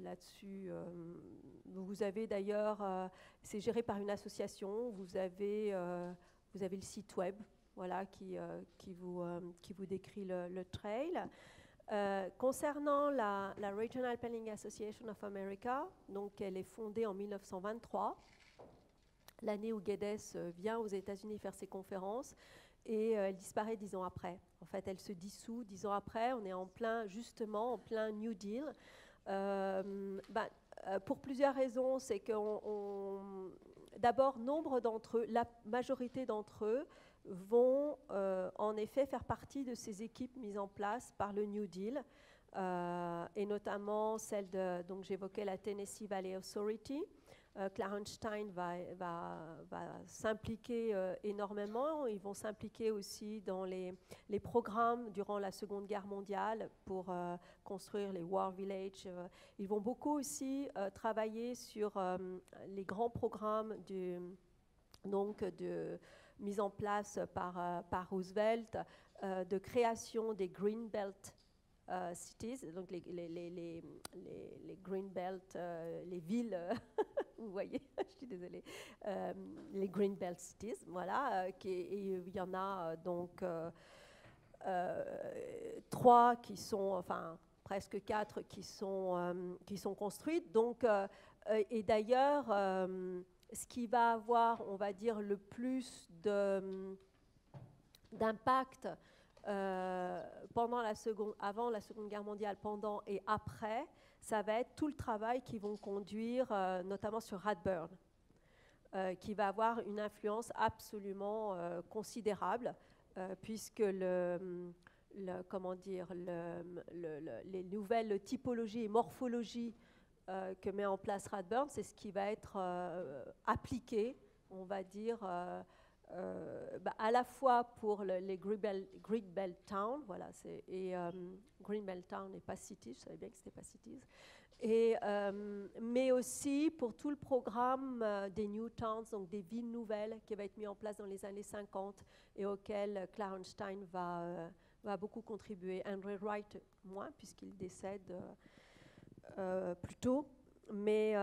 [SPEAKER 3] Là-dessus, vous avez d'ailleurs, c'est géré par une association, vous avez le site web, voilà, qui vous décrit le trail. Concernant la Regional Planning Association of America, donc elle est fondée en 1923, l'année où Geddes vient aux États-Unis faire ses conférences, et elle disparaît 10 ans après. En fait, elle se dissout 10 ans après. On est en plein New Deal. Pour plusieurs raisons, c'est que d'abord, la majorité d'entre eux vont en effet faire partie de ces équipes mises en place par le New Deal, et notamment celle donc j'évoquais la Tennessee Valley Authority. Clarence Stein va s'impliquer énormément. Ils vont s'impliquer aussi dans les programmes durant la Seconde Guerre mondiale pour construire les War Villages. Ils vont beaucoup aussi travailler sur les grands programmes de mise en place par Roosevelt, de création des Green Belt cities, donc les Green Belt, les villes, vous voyez, je suis désolée, les Green Belt cities, voilà, et il y en a donc 3 qui sont, enfin presque 4 qui sont construites, donc, et d'ailleurs, ce qui va avoir, on va dire, le plus d'impact avant la Seconde Guerre mondiale, pendant et après, ça va être tout le travail qu'ils vont conduire, notamment sur Radburn, qui va avoir une influence absolument considérable, puisque les nouvelles typologies et morphologies que met en place Radburn, c'est ce qui va être appliqué, on va dire, à la fois pour les Greenbelt Town, voilà, Greenbelt Town et pas Cities, je savais bien que c'était pas Cities, mais aussi pour tout le programme des New Towns, donc des villes nouvelles qui va être mis en place dans les années 50 et auquel Clarence Stein va beaucoup contribuer. Andrew Wright moins, puisqu'il décède plus tôt. Et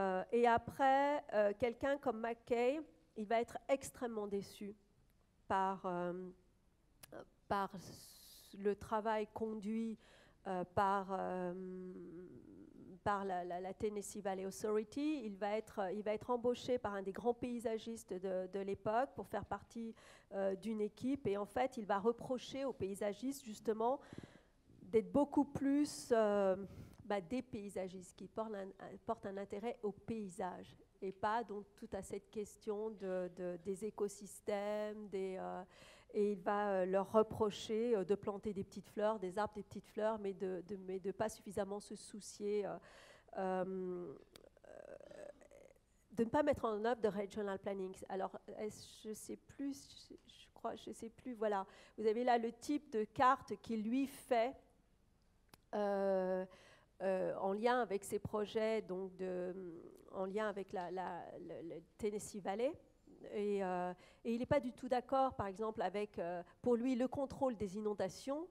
[SPEAKER 3] après, quelqu'un comme McKay, il va être extrêmement déçu par le travail conduit par la Tennessee Valley Authority. Il va être embauché par un des grands paysagistes de l'époque pour faire partie d'une équipe. Et en fait, il va reprocher aux paysagistes, justement, d'être beaucoup plus des paysagistes qui portent un intérêt au paysage et pas donc tout à cette question des écosystèmes, et il va leur reprocher de planter des petites fleurs, des arbres, des petites fleurs, mais de pas suffisamment se soucier, de ne pas mettre en œuvre de regional planning. Alors, je sais plus, voilà. Vous avez là le type de carte qu'il lui fait en lien avec ses projets, donc en lien avec le Tennessee Valley. Et il n'est pas du tout d'accord, par exemple, avec, pour lui, le contrôle des inondations.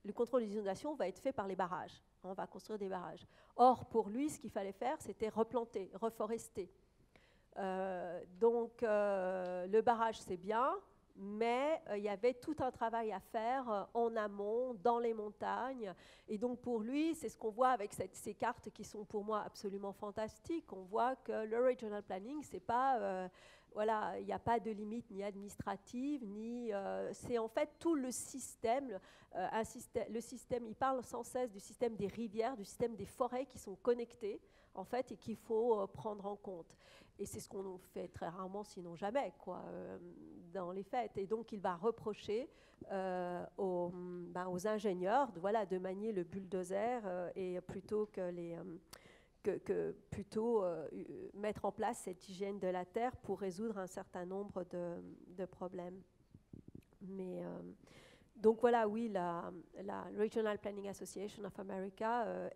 [SPEAKER 3] Le contrôle des inondations va être fait par les barrages. On va construire des barrages. Or, pour lui, ce qu'il fallait faire, c'était replanter, reforester. Donc, le barrage, c'est bien, mais il y avait tout un travail à faire en amont, dans les montagnes. Et donc, pour lui, c'est ce qu'on voit avec ces cartes qui sont pour moi absolument fantastiques. On voit que le regional planning, c'est pas voilà, il n'y a pas de limite ni administrative, ni c'est en fait tout le système, le système, il parle sans cesse du système des rivières, du système des forêts qui sont connectées en fait et qu'il faut prendre en compte. Et c'est ce qu'on fait très rarement, sinon jamais, quoi, dans les faits. Et donc il va reprocher aux ingénieurs de manier le bulldozer et plutôt que plutôt mettre en place cette hygiène de la terre pour résoudre un certain nombre de problèmes. Mais donc voilà, oui, la Regional Planning Association of America,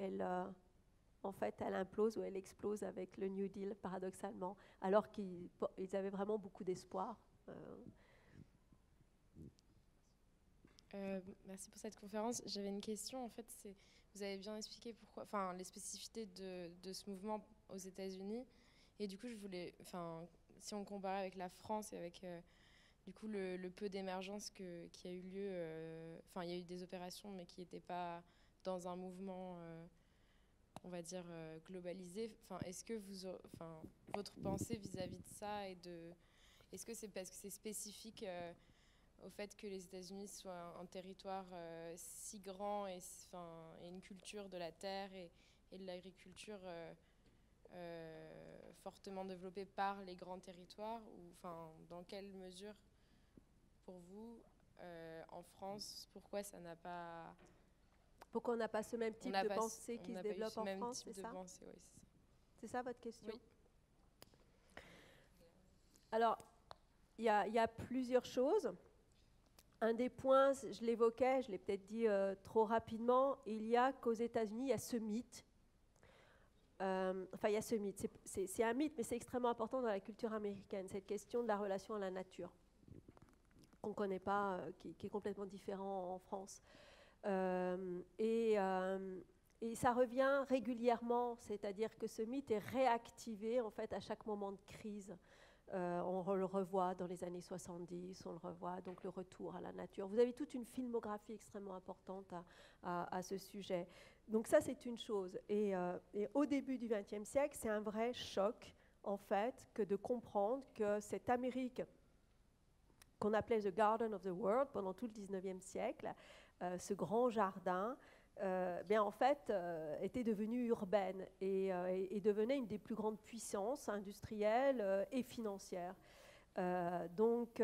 [SPEAKER 3] en fait, elle implose ou elle explose avec le New Deal, paradoxalement, alors qu'ils avaient vraiment beaucoup d'espoir.
[SPEAKER 6] Merci pour cette conférence. J'avais une question. En fait, vous avez bien expliqué pourquoi, enfin, les spécificités de ce mouvement aux États-Unis. Et du coup, je voulais, enfin, si on comparait avec la France et avec du coup le peu d'émergence qui a eu lieu. Enfin, il y a eu des opérations, mais qui n'étaient pas dans un mouvement, on va dire globalisé. Enfin, est-ce que votre pensée vis-à-vis de ça est-ce que c'est parce que c'est spécifique au fait que les États-Unis soient un territoire si grand et une culture de la terre et de l'agriculture fortement développée par les grands territoires, ou dans quelle mesure, pour vous, en France, pourquoi ça n'a pas...
[SPEAKER 3] Pourquoi on n'a pas ce même type de pensée qui se développe en France, c'est ça ?
[SPEAKER 6] Oui,
[SPEAKER 3] c'est ça votre question ?
[SPEAKER 6] Oui.
[SPEAKER 3] Alors, il y a plusieurs choses. Un des points, je l'évoquais, je l'ai peut-être dit trop rapidement, il y a qu'aux États-Unis, il y a ce mythe. Il y a ce mythe. C'est un mythe, mais c'est extrêmement important dans la culture américaine, cette question de la relation à la nature, qu'on ne connaît pas, qui est complètement différent en France. Et ça revient régulièrement, c'est-à-dire que ce mythe est réactivé en fait à chaque moment de crise. On le revoit dans les années 70, on le revoit, donc le retour à la nature. Vous avez toute une filmographie extrêmement importante à ce sujet. Donc ça, c'est une chose. Et au début du XXe siècle, c'est un vrai choc, en fait, que de comprendre que cette Amérique qu'on appelait the Garden of the World pendant tout le XIXe siècle, ce grand jardin, en fait, était devenue urbaine et devenait une des plus grandes puissances industrielles et financières. Donc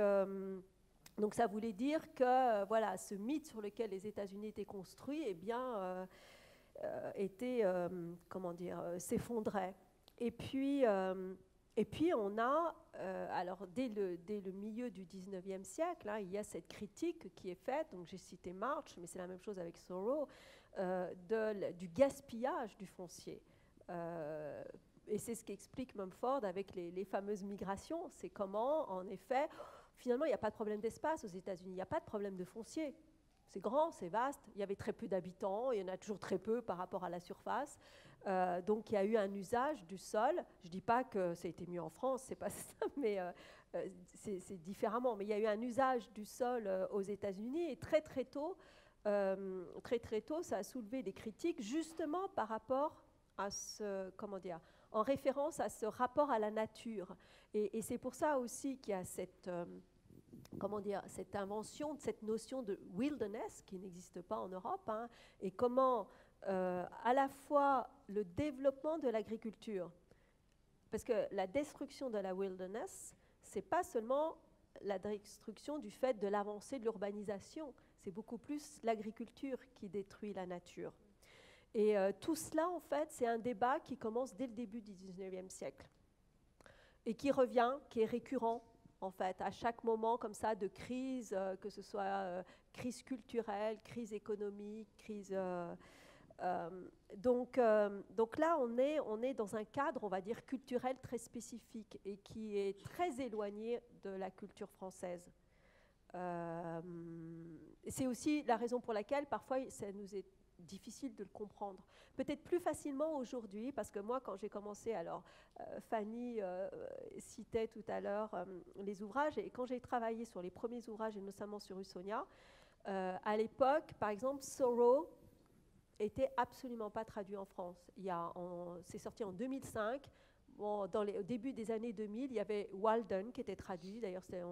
[SPEAKER 3] ça voulait dire que voilà, ce mythe sur lequel les États-Unis étaient construits, s'effondrait. Et puis on a, alors dès le milieu du 19e siècle, il y a cette critique qui est faite, donc j'ai cité March, mais c'est la même chose avec Thoreau, du gaspillage du foncier. Et c'est ce qu'explique Mumford avec les fameuses migrations. C'est comment, en effet, finalement, il n'y a pas de problème d'espace aux États-Unis, il n'y a pas de problème de foncier. C'est grand, c'est vaste, il y avait très peu d'habitants, il y en a toujours très peu par rapport à la surface. Donc il y a eu un usage du sol. Je ne dis pas que ça a été mieux en France, c'est pas ça, mais c'est différemment. Mais il y a eu un usage du sol aux États-Unis et très tôt, ça a soulevé des critiques justement par rapport à en référence à ce rapport à la nature. Et c'est pour ça aussi qu'il y a cette invention de cette notion de wilderness qui n'existe pas en Europe, et comment à la fois le développement de l'agriculture, parce que la destruction de la wilderness, c'est pas seulement la destruction du fait de l'avancée de l'urbanisation, c'est beaucoup plus l'agriculture qui détruit la nature. Et tout cela, en fait, c'est un débat qui commence dès le début du 19e siècle et qui revient, qui est récurrent, en fait, à chaque moment comme ça de crise, que ce soit crise culturelle, crise économique, crise... Donc là, on est dans un cadre, on va dire, culturel très spécifique et qui est très éloigné de la culture française. C'est aussi la raison pour laquelle, parfois, ça nous est difficile de le comprendre. Peut-être plus facilement aujourd'hui, parce que moi, quand j'ai commencé, alors Fanny citait tout à l'heure les ouvrages, et quand j'ai travaillé sur les premiers ouvrages, et notamment sur Usonia, à l'époque, par exemple, Thoreau était absolument pas traduit en France. C'est sorti en 2005. bon, au début des années 2000, il y avait Walden qui était traduit. D'ailleurs, c'était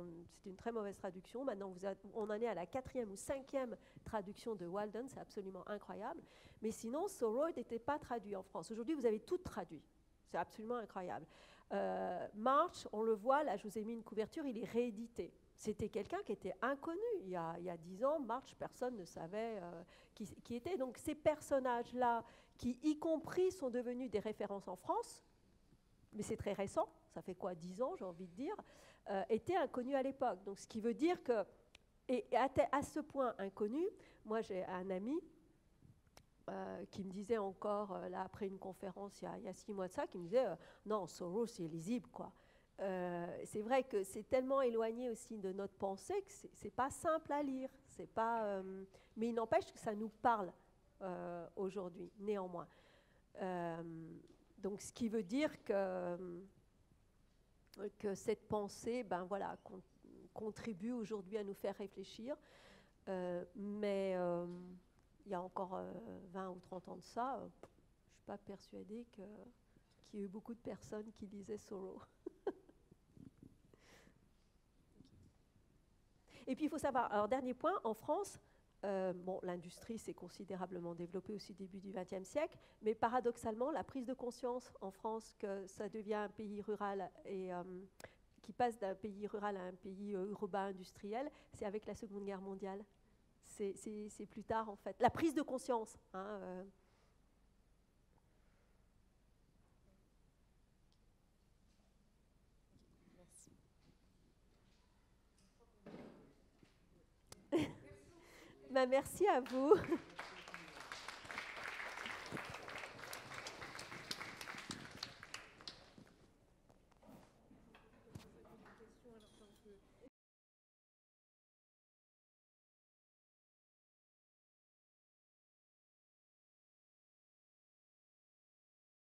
[SPEAKER 3] une très mauvaise traduction. Maintenant, on en est à la 4e ou 5e traduction de Walden. C'est absolument incroyable. Mais sinon, Sorrow n'était pas traduit en France. Aujourd'hui, vous avez tout traduit. C'est absolument incroyable. March, on le voit, là, je vous ai mis une couverture, il est réédité. C'était quelqu'un qui était inconnu. Il y a 10 ans, March, personne ne savait qui était. Donc, ces personnages-là, qui, y compris, sont devenus des références en France, mais c'est très récent, ça fait quoi, 10 ans, j'ai envie de dire, étaient inconnus à l'époque. Donc, ce qui veut dire que, et à ce point inconnu, moi, j'ai un ami qui me disait encore, là, après une conférence il y a 6 mois de ça, qui me disait non, Sorrow, c'est lisible, quoi. C'est vrai que c'est tellement éloigné aussi de notre pensée que c'est pas simple à lire. C'est pas, mais il n'empêche que ça nous parle aujourd'hui, néanmoins. Donc, ce qui veut dire que cette pensée, ben voilà, contribue aujourd'hui à nous faire réfléchir. Mais il y a encore 20 ou 30 ans de ça, je ne suis pas persuadée qu'il y ait eu beaucoup de personnes qui lisaient Sorrow. Et puis il faut savoir, alors dernier point, en France, bon, l'industrie s'est considérablement développée aussi au début du XXe siècle, mais paradoxalement, la prise de conscience en France que ça devient un pays rural et qui passe d'un pays rural à un pays urbain industriel, c'est avec la Seconde Guerre mondiale. C'est plus tard, en fait. La prise de conscience. Hein, merci. Ben, merci à vous.